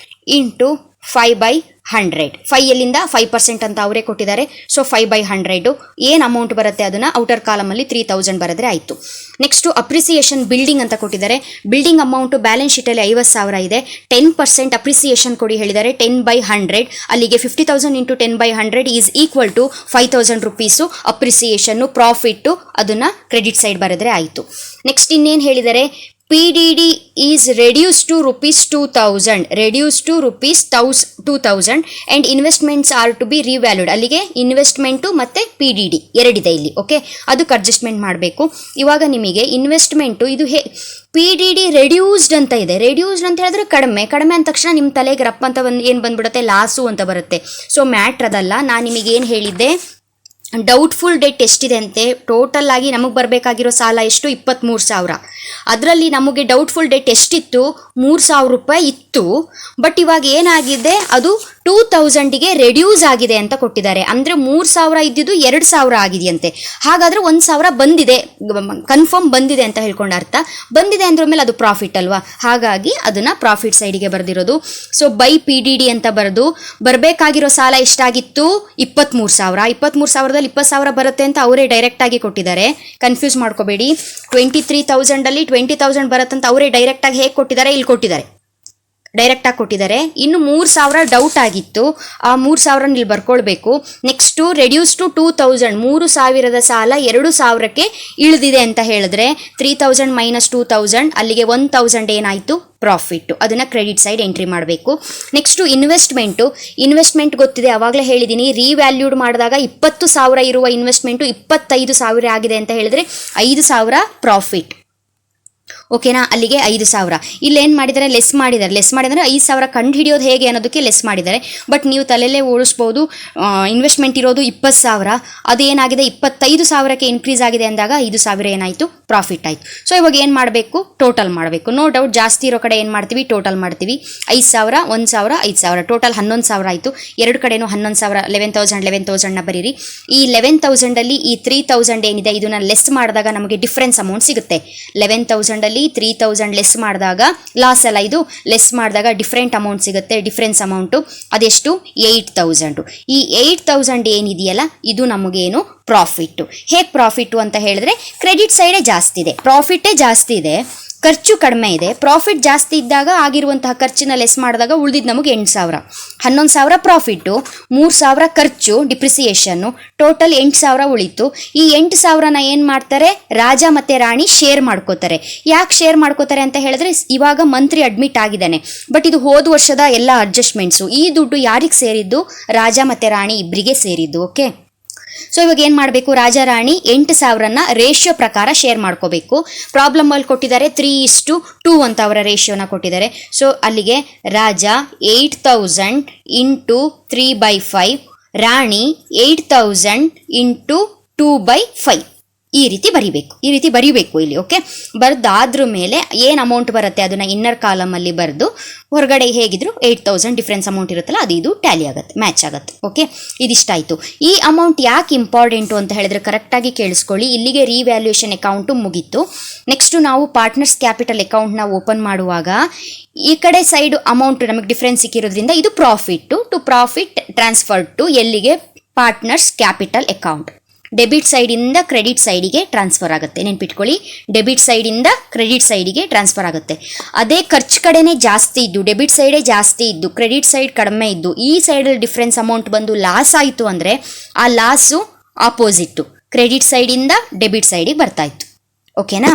ಇಂಟು 5/100. 5 5% ಅಂತ ಅವರೇ ಕೊಟ್ಟಿದ್ದಾರೆ. ಸೊ 5/100 ಏನು ಅಮೌಂಟ್ ಬರುತ್ತೆ ಅದನ್ನು ಔಟರ್ ಕಾಲಮಲ್ಲಿ 3,000 ಬರೆದ್ರೆ ಆಯಿತು. ನೆಕ್ಸ್ಟು ಅಪ್ರಿಸಿಯೇಷನ್ ಬಿಲ್ಡಿಂಗ್ ಅಂತ ಕೊಟ್ಟಿದ್ದಾರೆ. ಬಿಲ್ಡಿಂಗ್ ಅಮೌಂಟು ಬ್ಯಾಲೆನ್ಸ್ ಶೀಟಲ್ಲಿ 50,000 ಇದೆ. 10% ಅಪ್ರಿಸಿಯೇಷನ್ ಕೊಡಿ ಹೇಳಿದ್ದಾರೆ. 10/100 ಅಲ್ಲಿಗೆ 50,000 into 10/100 is equal to 5,000 rupees appreciation, profit. ಅದನ್ನು ಕ್ರೆಡಿಟ್ ಸೈಡ್ ಬರೆದ್ರೆ ಆಯಿತು. ನೆಕ್ಸ್ಟ್ ಇನ್ನೇನು ಹೇಳಿದ್ದಾರೆ? PDD is reduced to rupees 2,000, reduced to rupees 2,000 and investments are to be revalued. ಅಲ್ಲಿಗೆ ಇನ್ವೆಸ್ಟ್ಮೆಂಟು ಮತ್ತು PDD ಎರಡಿದೆ ಇಲ್ಲಿ. ಓಕೆ, ಅದಕ್ಕೆ ಅಡ್ಜಸ್ಟ್ಮೆಂಟ್ ಮಾಡಬೇಕು. ಇವಾಗ ನಿಮಗೆ ಇನ್ವೆಸ್ಟ್ಮೆಂಟು ಇದು PDD ರೆಡ್ಯೂಸ್ಡ್ ಅಂತ ಇದೆ. ರೆಡ್ಯೂಸ್ಡ್ ಅಂತ ಹೇಳಿದ್ರೆ ಕಡಿಮೆ ಅಂದ ತಕ್ಷಣ ನಿಮ್ಮ ತಲೆಗೆ ರಪ್ಪ ಅಂತ ಏನು ಬಂದ್ಬಿಡುತ್ತೆ? ಲಾಸು ಅಂತ ಬರುತ್ತೆ. ಸೊ ಮ್ಯಾಟ್ರ್ ಅದಲ್ಲ. ನಾನು ನಿಮಗೇನು ಹೇಳಿದ್ದೆ? ಡೌಟ್ಫುಲ್ ಡೆಟ್ ಎಷ್ಟಿದೆ ಅಂತೆ? ಟೋಟಲ್ ಆಗಿ ನಮಗೆ ಬರಬೇಕಾಗಿರೋ ಸಾಲ ಎಷ್ಟು? 23,000. ಅದರಲ್ಲಿ ನಮಗೆ ಡೌಟ್ಫುಲ್ ಡೆಟ್ ಎಷ್ಟಿತ್ತು? 3,000 ರೂಪಾಯಿ ಇತ್ತು. ಬಟ್ ಇವಾಗ ಏನಾಗಿದೆ? ಅದು 2,000ಗೆ ರೆಡ್ಯೂಸ್ ಆಗಿದೆ ಅಂತ ಕೊಟ್ಟಿದ್ದಾರೆ. ಅಂದರೆ 3,000 ಇದ್ದಿದ್ದು 2,000 ಆಗಿದೆಯಂತೆ. ಹಾಗಾದರೆ 1,000 ಬಂದಿದೆ, ಕನ್ಫರ್ಮ್ ಬಂದಿದೆ ಅಂತ ಹೇಳ್ಕೊಂಡು ಅರ್ಥ. ಬಂದಿದೆ ಅಂದ್ರ ಮೇಲೆ ಅದು ಪ್ರಾಫಿಟ್ ಅಲ್ವಾ? ಹಾಗಾಗಿ ಅದನ್ನು ಪ್ರಾಫಿಟ್ ಸೈಡಿಗೆ ಬರೆದಿರೋದು. ಸೊ ಬೈ PDD ಅಂತ ಬರಬೇಕಾಗಿರೋ ಸಾಲ ಎಷ್ಟಾಗಿತ್ತು? 23,000. 23,000ದಲ್ಲಿ 20,000 ಬರುತ್ತೆ ಅಂತ ಅವರೇ ಡೈರೆಕ್ಟಾಗಿ ಕೊಟ್ಟಿದ್ದಾರೆ. ಕನ್ಫ್ಯೂಸ್ ಮಾಡ್ಕೋಬೇಡಿ. 23,000ಅಲ್ಲಿ 20,000 ಬರುತ್ತಂತ ಅವರೇ ಡೈರೆಕ್ಟಾಗಿ ಹೇಗೆ ಕೊಟ್ಟಿದ್ದಾರೆ? ಇಲ್ಲಿ ಕೊಟ್ಟಿದ್ದಾರೆ, ಡೈರೆಕ್ಟಾಗಿ ಕೊಟ್ಟಿದ್ದಾರೆ. ಇನ್ನು 3,000 ಡೌಟ್ ಆಗಿತ್ತು. ಆ 3,000 ಇಲ್ಲಿ ಬರ್ಕೊಳ್ಬೇಕು. Next reduce to 2,000. 3,000ದ ಸಾಲ 2,000ಕ್ಕೆ ಇಳಿದಿದೆ ಅಂತ ಹೇಳಿದ್ರೆ 3,000 ಮೈನಸ್ 2,000 ಅಲ್ಲಿಗೆ 1,000 ಏನಾಯಿತು? ಪ್ರಾಫಿಟ್ಟು. ಅದನ್ನು ಕ್ರೆಡಿಟ್ ಸೈಡ್ ಎಂಟ್ರಿ ಮಾಡಬೇಕು. ನೆಕ್ಸ್ಟು ಇನ್ವೆಸ್ಟ್ಮೆಂಟ್ ಗೊತ್ತಿದೆ, ಆವಾಗಲೇ ಹೇಳಿದ್ದೀನಿ. ರೀವ್ಯಾಲ್ಯೂಡ್ ಮಾಡಿದಾಗ 20,000 ಇರುವ ಇನ್ವೆಸ್ಟ್ಮೆಂಟು 25,000 ಆಗಿದೆ ಅಂತ ಹೇಳಿದ್ರೆ 5,000 ಪ್ರಾಫಿಟ್. ಓಕೆನಾ? ಅಲ್ಲಿಗೆ 5,000. ಇಲ್ಲೇನು ಮಾಡಿದ್ದಾರೆ? ಲೆಸ್ ಮಾಡಿದ್ದಾರೆ. 5,000 ಕಂಡು ಹಿಡಿಯೋದು ಹೇಗೆ ಅನ್ನೋದಕ್ಕೆ ಲೆಸ್ ಮಾಡಿದ್ದಾರೆ. ಬಟ್ ನೀವು ತಲೆಯಲ್ಲೇ ಓಡಿಸ್ಬೋದು. ಇನ್ವೆಸ್ಟ್ಮೆಂಟ್ ಇರೋದು 20,000, ಅದೇನಾಗಿದೆ 25,000ಕ್ಕೆ ಇನ್ಕ್ರೀಸ್ ಆಗಿದೆ ಅಂದಾಗ 5,000 ಏನಾಯಿತು? ಪ್ರಾಫಿಟ್ ಆಯಿತು. ಸೊ ಇವಾಗ ಏನು ಮಾಡಬೇಕು? ಟೋಟಲ್ ಮಾಡಬೇಕು. ನೋ ಡೌಟ್ ಜಾಸ್ತಿ ಇರೋ ಕಡೆ ಏನು ಮಾಡ್ತೀವಿ? ಟೋಟಲ್ ಮಾಡ್ತೀವಿ. 5,000, 1,000, 5,000 ಟೋಟಲ್ 11,000 ಆಯಿತು. ಎರಡು ಕಡೆನೂ 11,000, 11,000ನ ಬರೀರಿ. ಈ 11,000ಅಲ್ಲಿ ಈ 3,000 ಏನಿದೆ ಇದನ್ನು ಲೆಸ್ ಮಾಡಿದಾಗ ನಮಗೆ ಡಿಫ್ರೆನ್ಸ್ ಅಮೌಂಟ್ ಸಿಗುತ್ತೆ. 11,000ಅಲ್ಲಿ 3,000 ಲೆಸ್ ಮಾಡಿದಾಗ ಲಾಸ್ ಅಲ್ಲ, ಇದು ಲೆಸ್ ಮಾಡಿದಾಗ ಡಿಫ್ರೆಂಟ್ ಅಮೌಂಟ್ ಸಿಗುತ್ತೆ. ಡಿಫ್ರೆನ್ಸ್ ಅಮೌಂಟು ಅದೆಷ್ಟು? 8,000. ಈ 8,000 ಏನಿದೆಯಲ್ಲ ಇದು ನಮಗೇನು? ಪ್ರಾಫಿಟ್ಟು. ಹೇಗೆ ಪ್ರಾಫಿಟ್ಟು ಅಂತ ಹೇಳಿದ್ರೆ ಕ್ರೆಡಿಟ್ ಸೈಡೇ ಜಾಸ್ತಿ ಇದೆ, ಪ್ರಾಫಿಟ್ಟೇ ಜಾಸ್ತಿ ಇದೆ, ಖರ್ಚು ಕಡಿಮೆ ಇದೆ. ಪ್ರಾಫಿಟ್ ಜಾಸ್ತಿ ಇದ್ದಾಗ ಆಗಿರುವಂತಹ ಖರ್ಚನ್ನ ಲೆಸ್ ಮಾಡಿದಾಗ ಉಳಿದಿದ್ದು ನಮಗೆ 8,000. 11,000 ಪ್ರಾಫಿಟ್ಟು, 3,000 ಖರ್ಚು ಡಿಪ್ರಿಸಿಯೇಷನ್ನು, ಟೋಟಲ್ 8,000 ಉಳಿತು. ಈ 8,000ನ ಏನು ಮಾಡ್ತಾರೆ? ರಾಜ ಮತ್ತು ರಾಣಿ ಶೇರ್ ಮಾಡ್ಕೋತಾರೆ. ಯಾಕೆ ಶೇರ್ ಮಾಡ್ಕೋತಾರೆ ಅಂತ ಹೇಳಿದ್ರೆ ಇವಾಗ ಮಂತ್ರಿ ಅಡ್ಮಿಟ್ ಆಗಿದ್ದಾನೆ. ಬಟ್ ಇದು ಹೋದ ವರ್ಷದ ಎಲ್ಲ ಅಡ್ಜಸ್ಟ್ಮೆಂಟ್ಸು. ಈ ದುಡ್ಡು ಯಾರಿಗೆ ಸೇರಿದ್ದು? ರಾಜ ಮತ್ತು ರಾಣಿ ಇಬ್ಬರಿಗೆ ಸೇರಿದ್ದು. ಓಕೆ, ಸೊ ಇವಾಗ ಏನು ಮಾಡಬೇಕು? ರಾಜ ರಾಣಿ 8,000ನ ರೇಷಿಯೋ ಪ್ರಕಾರ ಶೇರ್ ಮಾಡ್ಕೋಬೇಕು. ಪ್ರಾಬ್ಲಮಲ್ಲಿ ಕೊಟ್ಟಿದ್ದಾರೆ 3:2 ಅಂತ ಅವರ ರೇಷಿಯೋನ ಕೊಟ್ಟಿದ್ದಾರೆ. ಸೊ ಅಲ್ಲಿಗೆ ರಾಜ 8,000 ಇಂಟು 3/5, ರಾಣಿ 8,000 ಇಂಟು 2/5 ಈ ರೀತಿ ಬರೀಬೇಕು ಇಲ್ಲಿ. ಓಕೆ, ಬರೆದಾದ್ರ ಮೇಲೆ ಏನು ಅಮೌಂಟ್ ಬರುತ್ತೆ ಅದನ್ನು ಇನ್ನರ್ ಕಾಲಮಲ್ಲಿ ಬರೆದು ಹೊರಗಡೆ ಹೇಗಿದ್ರು 8,000 ಡಿಫ್ರೆನ್ಸ್ ಅಮೌಂಟ್ ಇರುತ್ತಲ್ಲ ಅದು ಇದು ಟ್ಯಾಲಿ ಆಗುತ್ತೆ, ಮ್ಯಾಚ್ ಆಗುತ್ತೆ. ಓಕೆ, ಇದಿಷ್ಟಾಯಿತು. ಈ ಅಮೌಂಟ್ ಯಾಕೆ ಇಂಪಾರ್ಟೆಂಟು ಅಂತ ಹೇಳಿದ್ರೆ ಕರೆಕ್ಟಾಗಿ ಕೇಳಿಸ್ಕೊಳ್ಳಿ. ಇಲ್ಲಿಗೆ ರಿವ್ಯಾಲ್ಯೂಯೇಷನ್ ಅಕೌಂಟು ಮುಗೀತು. ನೆಕ್ಸ್ಟು ನಾವು ಪಾರ್ಟ್ನರ್ಸ್ ಕ್ಯಾಪಿಟಲ್ ಅಕೌಂಟ್ನ ಓಪನ್ ಮಾಡುವಾಗ ಈ ಕಡೆ ಸೈಡು ಅಮೌಂಟ್ ನಮಗೆ ಡಿಫ್ರೆನ್ಸ್ ಸಿಕ್ಕಿರೋದ್ರಿಂದ ಇದು profit. To profit transfer to ಎಲ್ಲಿಗೆ? Partners capital account. ಡೆಬಿಟ್ ಸೈಡಿಂದ ಕ್ರೆಡಿಟ್ ಸೈಡಿಗೆ ಟ್ರಾನ್ಸ್ಫರ್ ಆಗುತ್ತೆ. ನೆನ್ಪಿಟ್ಕೊಳ್ಳಿ, ಡೆಬಿಟ್ ಸೈಡಿಂದ ಕ್ರೆಡಿಟ್ ಸೈಡಿಗೆ ಟ್ರಾನ್ಸ್ಫರ್ ಆಗುತ್ತೆ. ಅದೇ ಖರ್ಚು ಕಡೆನೇ ಜಾಸ್ತಿ ಇದ್ದು, ಡೆಬಿಟ್ ಸೈಡೇ ಜಾಸ್ತಿ ಇದ್ದು, ಕ್ರೆಡಿಟ್ ಸೈಡ್ ಕಡಿಮೆ ಇದ್ದು, ಈ ಸೈಡಲ್ಲಿ ಡಿಫ್ರೆನ್ಸ್ ಅಮೌಂಟ್ ಬಂದು ಲಾಸ್ ಆಯಿತು ಅಂದರೆ ಆ ಲಾಸು ಆಪೋಸಿಟ್ಟು ಕ್ರೆಡಿಟ್ ಸೈಡಿಂದ ಡೆಬಿಟ್ ಸೈಡಿಗೆ ಬರ್ತಾಯಿತ್ತು. ಓಕೆನಾ?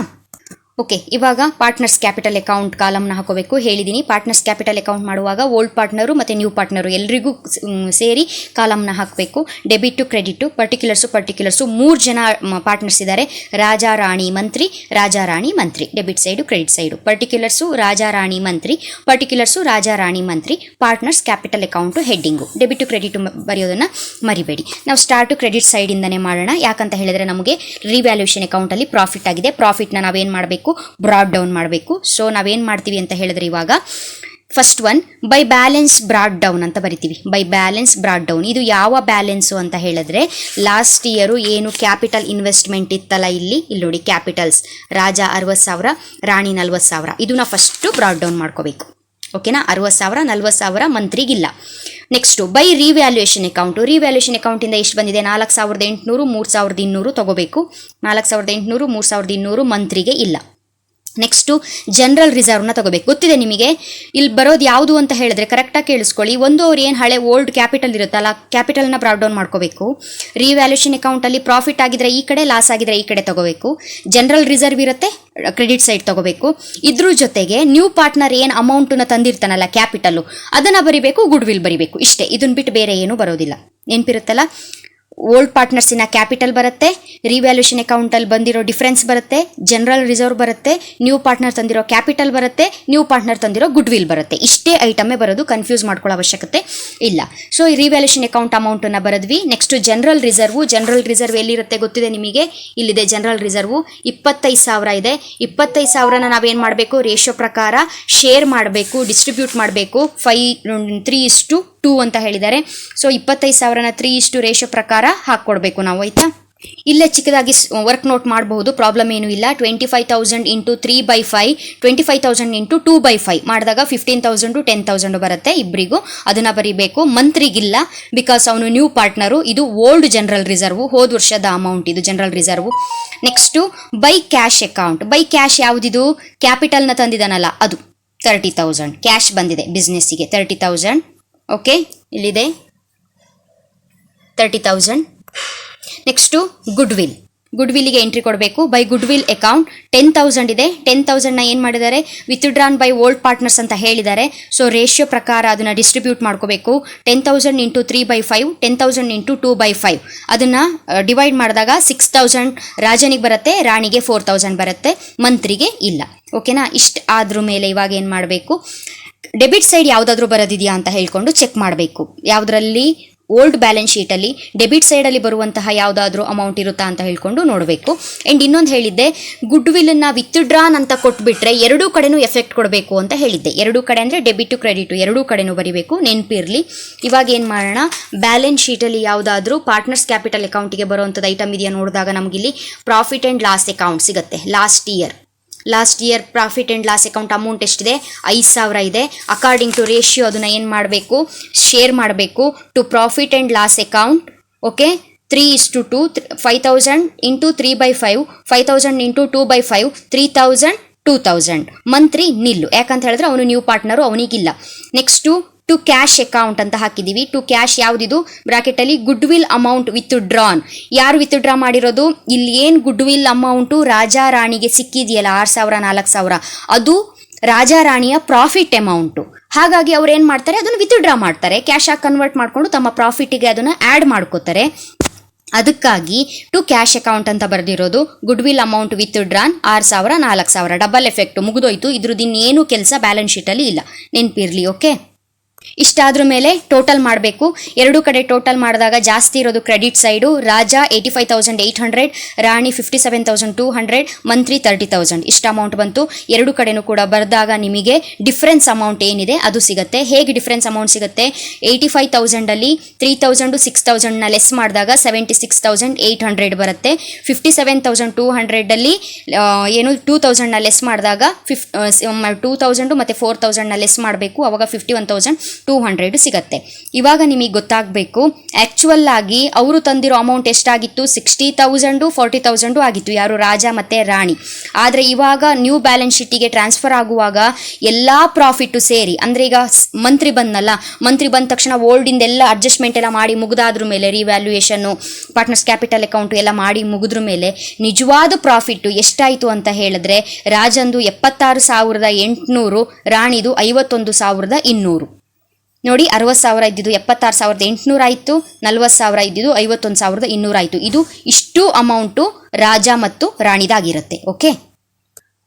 ಓಕೆ, ಇವಾಗ ಪಾರ್ಟ್ನರ್ಸ್ ಕ್ಯಾಪಿಟಲ್ ಅಕೌಂಟ್ ಕಾಲಮ್ನ ಹಾಕೋಬೇಕು ಹೇಳಿದ್ದೀನಿ. ಪಾರ್ಟ್ನರ್ಸ್ ಕ್ಯಾಪಿಟಲ್ ಅಕೌಂಟ್ ಮಾಡುವಾಗ ಓಲ್ಡ್ ಪಾರ್ಟ್ನರು ಮತ್ತು ನ್ಯೂ ಪಾರ್ಟ್ನರು ಎಲ್ರಿಗೂ ಸೇರಿ ಕಾಲಮ್ನ ಹಾಕಬೇಕು. ಡೆಬಿಟ್ ಟು ಕ್ರೆಡಿಟು ಪರ್ಟಿಕ್ಯುಲರ್ಸು 3 ಜನ ಪಾರ್ಟ್ನರ್ಸ್ ಇದ್ದಾರೆ. ರಾಜಾ ರಾಣಿ ಮಂತ್ರಿ, Raja Rani Mantri, debit side credit side. Particulars Raja Rani Mantri, particulars Raja Rani Mantri. Partners capital account heading. Debit to credit ಬರೆಯೋದನ್ನು ಮರಿಬೇಡಿ. ನಾವು ಸ್ಟಾರ್ಟ್ ಟು ಕ್ರೆಡಿಟ್ ಸೈಡಿಂದನೇ ಮಾಡೋಣ. ಯಾಕಂತ ಹೇಳಿದರೆ ನಮಗೆ ರಿವ್ಯಾಲ್ಯೂಷನ್ ಅಕೌಂಟಲ್ಲಿ ಪ್ರಾಫಿಟ್ ಆಗಿದೆ. ಪ್ರಾಫಿಟ್ನ ನಾವೇನು ಮಾಡಬೇಕು, ಬ್ರಾಡ್ ಡೌನ್ ಮಾಡಬೇಕು. ಸೊ ನಾವೇನು ಮಾಡ್ತೀವಿ ಅಂತ ಹೇಳಿದ್ರೆ ಇವಾಗ first one by balance brought down ಅಂತ ಬರಿತೀವಿ. ಬೈ ಬ್ಯಾಲೆನ್ಸ್ ಬ್ರಾಡ್ ಡೌನ್ ಇದು ಯಾವ ಬ್ಯಾಲೆನ್ಸು ಅಂತ ಹೇಳಿದ್ರೆ ಲಾಸ್ಟ್ ಇಯರು ಏನು ಕ್ಯಾಪಿಟಲ್ ಇನ್ವೆಸ್ಟ್ಮೆಂಟ್ ಇತ್ತಲ್ಲ, ಇಲ್ಲಿ ನೋಡಿ ಕ್ಯಾಪಿಟಲ್ಸ್ ರಾಜ 60,000, ರಾಣಿ 40,000. ಇದನ್ನ ಫಸ್ಟು ಬ್ರಾಡ್ ಡೌನ್ ಮಾಡ್ಕೋಬೇಕು. ಓಕೆನಾ, 60,000 40,000 ಮಂತ್ರಿಗಿಲ್ಲ. Next by revaluation account. Revaluation ಅಕೌಂಟಿಂದ ಎಷ್ಟು ಬಂದಿದೆ, 4,800 3,200 ತಗೋಬೇಕು. 4,800 3,200 ಮಂತ್ರಿಗೆ ಇಲ್ಲ. ನೆಕ್ಸ್ಟು ಜನರಲ್ ರಿಸರ್ವ್ನ ತಗೋಬೇಕು. ಗೊತ್ತಿದೆ ನಿಮಗೆ ಇಲ್ಲಿ ಬರೋದು ಯಾವುದು ಅಂತ ಹೇಳಿದ್ರೆ ಕರೆಕ್ಟಾಗಿ ಕೇಳಿಸ್ಕೊಳ್ಳಿ. ಒಂದು ಅವ್ರು ಏನು ಹಳೆ ಓಲ್ಡ್ ಕ್ಯಾಪಿಟಲ್ ಇರುತ್ತಲ್ಲ, ಕ್ಯಾಪಿಟಲ್ನ ಬ್ರಾಡ್ ಡೌನ್ ಮಾಡ್ಕೋಬೇಕು. ರಿವ್ಯಾಲ್ಯೂಷನ್ ಅಕೌಂಟಲ್ಲಿ ಪ್ರಾಫಿಟ್ ಆಗಿದ್ರೆ ಈ ಕಡೆ, ಲಾಸ್ ಆಗಿದ್ರೆ ಈ ಕಡೆ ತಗೋಬೇಕು. ಜನರಲ್ ರಿಸರ್ವ್ ಇರುತ್ತೆ, ಕ್ರೆಡಿಟ್ ಸೈಡ್ ತಗೋಬೇಕು. ಇದ್ರ ಜೊತೆಗೆ ನ್ಯೂ ಪಾರ್ಟ್ನರ್ ಏನು ಅಮೌಂಟನ್ನ ತಂದಿರ್ತಾನಲ್ಲ ಕ್ಯಾಪಿಟಲ್ಲು, ಅದನ್ನು ಬರಿಬೇಕು, ಗುಡ್ ವಿಲ್ ಬರಿಬೇಕು. ಇಷ್ಟೇ, ಇದನ್ನ ಬಿಟ್ಟು ಬೇರೆ ಏನೂ ಬರೋದಿಲ್ಲ. ನೆನಪಿರುತ್ತಲ್ಲ, ಓಲ್ಡ್ ಪಾರ್ಟ್ನರ್ಸಿನ ಕ್ಯಾಪಿಟಲ್ ಬರುತ್ತೆ, ರಿವ್ಯಾಲ್ಯೂಷನ್ ಅಕೌಂಟಲ್ಲಿ ಬಂದಿರೋ ಡಿಫ್ರೆನ್ಸ್ ಬರುತ್ತೆ, ಜನರಲ್ ರಿಸರ್ವ್ ಬರುತ್ತೆ, ನ್ಯೂ ಪಾರ್ಟ್ನರ್ ತಂದಿರೋ ಕ್ಯಾಪಿಟಲ್ ಬರುತ್ತೆ, ನ್ಯೂ ಪಾರ್ಟ್ನರ್ ತಂದಿರೋ ಗುಡ್ ವಿಲ್ ಬರುತ್ತೆ. ಇಷ್ಟೇ ಐಟಮೇ ಬರೋದು, ಕನ್ಫ್ಯೂಸ್ ಮಾಡ್ಕೊಳ್ಳೋ ಅವಶ್ಯಕತೆ ಇಲ್ಲ. ಸೊ ಈ ರಿವ್ಯಾಲ್ಯೂಷನ್ ಅಕೌಂಟ್ ಅಮೌಂಟನ್ನು ಬರೆದ್ವಿ. ನೆಕ್ಸ್ಟು ಜನರಲ್ ರಿಸರ್ವ್ ಎಲ್ಲಿರುತ್ತೆ ಗೊತ್ತಿದೆ ನಿಮಗೆ, ಇಲ್ಲಿದೆ ಜನರಲ್ ರಿಸರ್ವು. 25,000 ಇದೆ. 25,000ನ ನಾವೇನು ಮಾಡಬೇಕು, ರೇಷಿಯೋ ಪ್ರಕಾರ ಶೇರ್ ಮಾಡಬೇಕು, ಡಿಸ್ಟ್ರಿಬ್ಯೂಟ್ ಮಾಡಬೇಕು. 3:2 ಅಂತ ಹೇಳಿದ್ದಾರೆ. ಸೊ 25,000ನ 3:2 ರೇಷಿಯೋ ಪ್ರಕಾರ ಹಾಕ್ಕೊಡ್ಬೇಕು ನಾವು, ಆಯ್ತಾ. ಇಲ್ಲೇ ಚಿಕ್ಕದಾಗಿ ವರ್ಕ್ ನೋಟ್ ಮಾಡಬಹುದು, ಪ್ರಾಬ್ಲಮ್ ಏನೂ ಇಲ್ಲ. 25,000 ಇಂಟು 3/5, 25,000 ಇಂಟು 2/5 ಮಾಡಿದಾಗ 15,000 10,000 ಬರುತ್ತೆ ಇಬ್ಬರಿಗೂ. ಅದನ್ನು ಬರೀಬೇಕು. ಮಂತ್ರಿಗಿಲ್ಲ, ಬಿಕಾಸ್ ಅವನು ನ್ಯೂ ಪಾರ್ಟ್ನರು. ಇದು ಓಲ್ಡ್ ಜನರಲ್ ರಿಸರ್ವು, ಹೋದ ವರ್ಷದ ಅಮೌಂಟ್ ಇದು general reserve. Next by cash account. By cash ಯಾವುದಿದು, ಕ್ಯಾಪಿಟಲ್ನ ತಂದಿದ್ದಾನಲ್ಲ ಅದು 30,000 ಕ್ಯಾಶ್ ಬಂದಿದೆ ಬಿಸ್ನೆಸ್ಸಿಗೆ 30,000. ಓಕೆ, ಇಲ್ಲಿದೆ 30,000. ನೆಕ್ಸ್ಟು ಗುಡ್ ವಿಲ್ಗೆ ಎಂಟ್ರಿ ಕೊಡಬೇಕು. ಬೈ ಗುಡ್ ವಿಲ್ ಅಕೌಂಟ್ 10,000 ಇದೆ. 10,000ನ ಏನು ಮಾಡಿದ್ದಾರೆ, ವಿತ್ಡ್ರಾನ್ ಬೈ ಓಲ್ಡ್ ಪಾರ್ಟ್ನರ್ಸ್ ಅಂತ ಹೇಳಿದ್ದಾರೆ. ಸೊ ರೇಷಿಯೋ ಪ್ರಕಾರ ಅದನ್ನು ಡಿಸ್ಟ್ರಿಬ್ಯೂಟ್ ಮಾಡ್ಕೋಬೇಕು. 10,000 ಇಂಟು 3/5, 10,000 ಇಂಟು 2/5 ಅದನ್ನು ಡಿವೈಡ್ ಮಾಡಿದಾಗ 6,000 ರಾಜನಿಗೆ ಬರುತ್ತೆ, ರಾಣಿಗೆ 4,000 ಬರುತ್ತೆ, ಮಂತ್ರಿಗೆ ಇಲ್ಲ. ಓಕೆನಾ, ಇಷ್ಟು ಆದ್ರ ಮೇಲೆ ಇವಾಗ ಏನು ಮಾಡಬೇಕು, ಡೆಬಿಟ್ ಸೈಡ್ ಯಾವುದಾದ್ರೂ ಬರೋದಿದೆಯಾ ಅಂತ ಹೇಳ್ಕೊಂಡು ಚೆಕ್ ಮಾಡಬೇಕು. ಯಾವುದರಲ್ಲಿ, ಓಲ್ಡ್ ಬ್ಯಾಲೆನ್ಸ್ ಶೀಟಲ್ಲಿ ಡೆಬಿಟ್ ಸೈಡಲ್ಲಿ ಬರುವಂತಹ ಯಾವುದಾದ್ರೂ ಅಮೌಂಟ್ ಇರುತ್ತಾ ಅಂತ ಹೇಳ್ಕೊಂಡು ನೋಡಬೇಕು. ಆ್ಯಂಡ್ ಇನ್ನೊಂದು ಹೇಳಿದ್ದೆ, ಗುಡ್ ವಿಲ್ಲನ್ನು ವಿತ್ಡ್ರಾನ್ ಅಂತ ಕೊಟ್ಬಿಟ್ರೆ ಎರಡೂ ಕಡೆನೂ ಎಫೆಕ್ಟ್ ಕೊಡಬೇಕು ಅಂತ ಹೇಳಿದ್ದೆ. ಎರಡೂ ಕಡೆ ಅಂದರೆ ಡೆಬಿಟ್ ಟು ಕ್ರೆಡಿಟು ಎರಡೂ ಕಡೆನೂ ಬರೀಬೇಕು, ನೆನಪಿರಲಿ. ಇವಾಗ ಏನು ಮಾಡೋಣ, ಬ್ಯಾಲೆನ್ಸ್ ಶೀಟಲ್ಲಿ ಯಾವುದಾದ್ರೂ ಪಾರ್ಟ್ನರ್ಸ್ ಕ್ಯಾಪಿಟಲ್ ಅಕೌಂಟಿಗೆ ಬರುವಂಥದ್ದು ಐಟಮ್ ಇದೆಯಾ ನೋಡಿದಾಗ ನಮಗಿಲ್ಲಿ ಪ್ರಾಫಿಟ್ ಆ್ಯಂಡ್ ಲಾಸ್ ಅಕೌಂಟ್ ಸಿಗುತ್ತೆ. Last year profit and loss account amount ಎಷ್ಟಿದೆ, 5,000 ಇದೆ. ಅಕಾರ್ಡಿಂಗ್ ಟು ರೇಷಿಯೋ ಅದನ್ನು ಏನು ಮಾಡಬೇಕು, ಶೇರ್ ಮಾಡಬೇಕು to profit and loss account. Okay, 3:2, 5,000 into 3/5, 5,000 into 2/5, 3,000 2,000. Mantri ನಿಲ್ಲು, ಯಾಕಂತ ಹೇಳಿದ್ರೆ ಅವನು ನ್ಯೂ ಪಾರ್ಟ್ನರು, ಅವನಿಗಿಲ್ಲ. ನೆಕ್ಸ್ಟು ಟು ಕ್ಯಾಶ್ ಅಕೌಂಟ್ ಅಂತ ಹಾಕಿದ್ದೀವಿ. ಟು ಕ್ಯಾಶ್ ಯಾವುದಿದು, ಬ್ರಾಕೆಟಲ್ಲಿ ಗುಡ್ ವಿಲ್ ಅಮೌಂಟ್ ವಿತ್ಡ್ರಾನ್. ಯಾರು ವಿತ್ಡ್ರಾ ಮಾಡಿರೋದು, ಇಲ್ಲಿ ಏನು ಗುಡ್ ವಿಲ್ ಅಮೌಂಟು ರಾಜಾ ರಾಣಿಗೆ ಸಿಕ್ಕಿದೆಯಲ್ಲ 6,000 4,000, ಅದು ರಾಜಾ ರಾಣಿಯ ಪ್ರಾಫಿಟ್ ಅಮೌಂಟು. ಹಾಗಾಗಿ ಅವ್ರು ಏನು ಮಾಡ್ತಾರೆ, ಅದನ್ನು ವಿತ್ಡ್ರಾ ಮಾಡ್ತಾರೆ, ಕ್ಯಾಶಾಗಿ ಕನ್ವರ್ಟ್ ಮಾಡಿಕೊಂಡು ತಮ್ಮ ಪ್ರಾಫಿಟ್ಟಿಗೆ ಅದನ್ನು ಆ್ಯಡ್ ಮಾಡ್ಕೋತಾರೆ. ಅದಕ್ಕಾಗಿ ಟು ಕ್ಯಾಶ್ ಅಕೌಂಟ್ ಅಂತ ಬರೆದಿರೋದು. Goodwill amount withdrawn 6,000 4,000 double effect, ಮುಗಿದೋಯ್ತು. ಇದ್ರದ್ದು ಇನ್ನೇನು ಕೆಲಸ ಬ್ಯಾಲೆನ್ಸ್ ಶೀಟಲ್ಲಿ ಇಲ್ಲ, ನೆನಪಿರಲಿ. ಓಕೆ, ಇಷ್ಟಾದ್ರ ಮೇಲೆ ಟೋಟಲ್ ಮಾಡಬೇಕು. ಎರಡೂ ಕಡೆ ಟೋಟಲ್ ಮಾಡಿದಾಗ ಜಾಸ್ತಿ ಇರೋದು ಕ್ರೆಡಿಟ್ ಸೈಡು. ರಾಜ 85,800, ರಾಣಿ 57,200, ಮಂತ್ರಿ 30,000. ಇಷ್ಟು ಅಮೌಂಟ್ ಬಂತು. ಎರಡು ಕಡೆನೂ ಕೂಡ ಬರೆದಾಗ ನಿಮಗೆ ಡಿಫ್ರೆನ್ಸ್ ಅಮೌಂಟ್ ಏನಿದೆ ಅದು ಸಿಗುತ್ತೆ. ಹೇಗೆ ಡಿಫ್ರೆನ್ಸ್ ಅಮೌಂಟ್ ಸಿಗುತ್ತೆ, 85,000ಅಲ್ಲಿ 3,000 6,000ನ ಲೆಸ್ ಮಾಡಿದಾಗ 76,800 ಬರುತ್ತೆ. 57,200ಅಲ್ಲಿ ಏನು 2,000ನ ಲೆಸ್ ಮಾಡಿದಾಗ 2,000 ಮತ್ತು 4,000ನ ಲೆಸ್ ಮಾಡಬೇಕು, ಅವಾಗ 51,000 200 ಸಿಗುತ್ತೆ. ಇವಾಗ ನಿಮಗೆ ಗೊತ್ತಾಗಬೇಕು ಆ್ಯಕ್ಚುಯಲ್ ಆಗಿ ಅವರು ತಂದಿರೋ ಅಮೌಂಟ್ ಎಷ್ಟಾಗಿತ್ತು, 60,000 40,000 ಆಗಿತ್ತು, ಯಾರು ರಾಜ ಮತ್ತು ರಾಣಿ. ಆದರೆ ಇವಾಗ ನ್ಯೂ ಬ್ಯಾಲೆನ್ಸ್ ಶೀಟಿಗೆ ಟ್ರಾನ್ಸ್ಫರ್ ಆಗುವಾಗ ಎಲ್ಲ ಪ್ರಾಫಿಟ್ಟು ಸೇರಿ, ಅಂದರೆ ಈಗ ಮಂತ್ರಿ ಬಂದಲ್ಲ, ಮಂತ್ರಿ ಬಂದ ತಕ್ಷಣ ಓಲ್ಡಿಂದೆಲ್ಲ ಅಡ್ಜಸ್ಟ್ಮೆಂಟ್ ಎಲ್ಲ ಮಾಡಿ ಮುಗಿದಾದ್ರ ಮೇಲೆ ರಿವ್ಯಾಲ್ಯೂಯೇಷನ್ನು ಪಾರ್ಟ್ನರ್ಸ್ ಕ್ಯಾಪಿಟಲ್ ಅಕೌಂಟು ಎಲ್ಲ ಮಾಡಿ ಮುಗಿದ್ರ ಮೇಲೆ ನಿಜವಾದ ಪ್ರಾಫಿಟ್ಟು ಎಷ್ಟಾಯಿತು ಅಂತ ಹೇಳಿದ್ರೆ ರಾಜಂದು 76,800, ರಾಣಿದು 51,200. ನೋಡಿ, 60,000 ಇದ್ದಿದ್ದು 76,800 ಆಯಿತು, 40,000 ಇದ್ದಿದ್ದು 51,200 ಆಯಿತು. ಇದು ಇಷ್ಟು ಅಮೌಂಟು ರಾಜ ಮತ್ತು ರಾಣಿದಾಗಿರುತ್ತೆ. ಓಕೆ,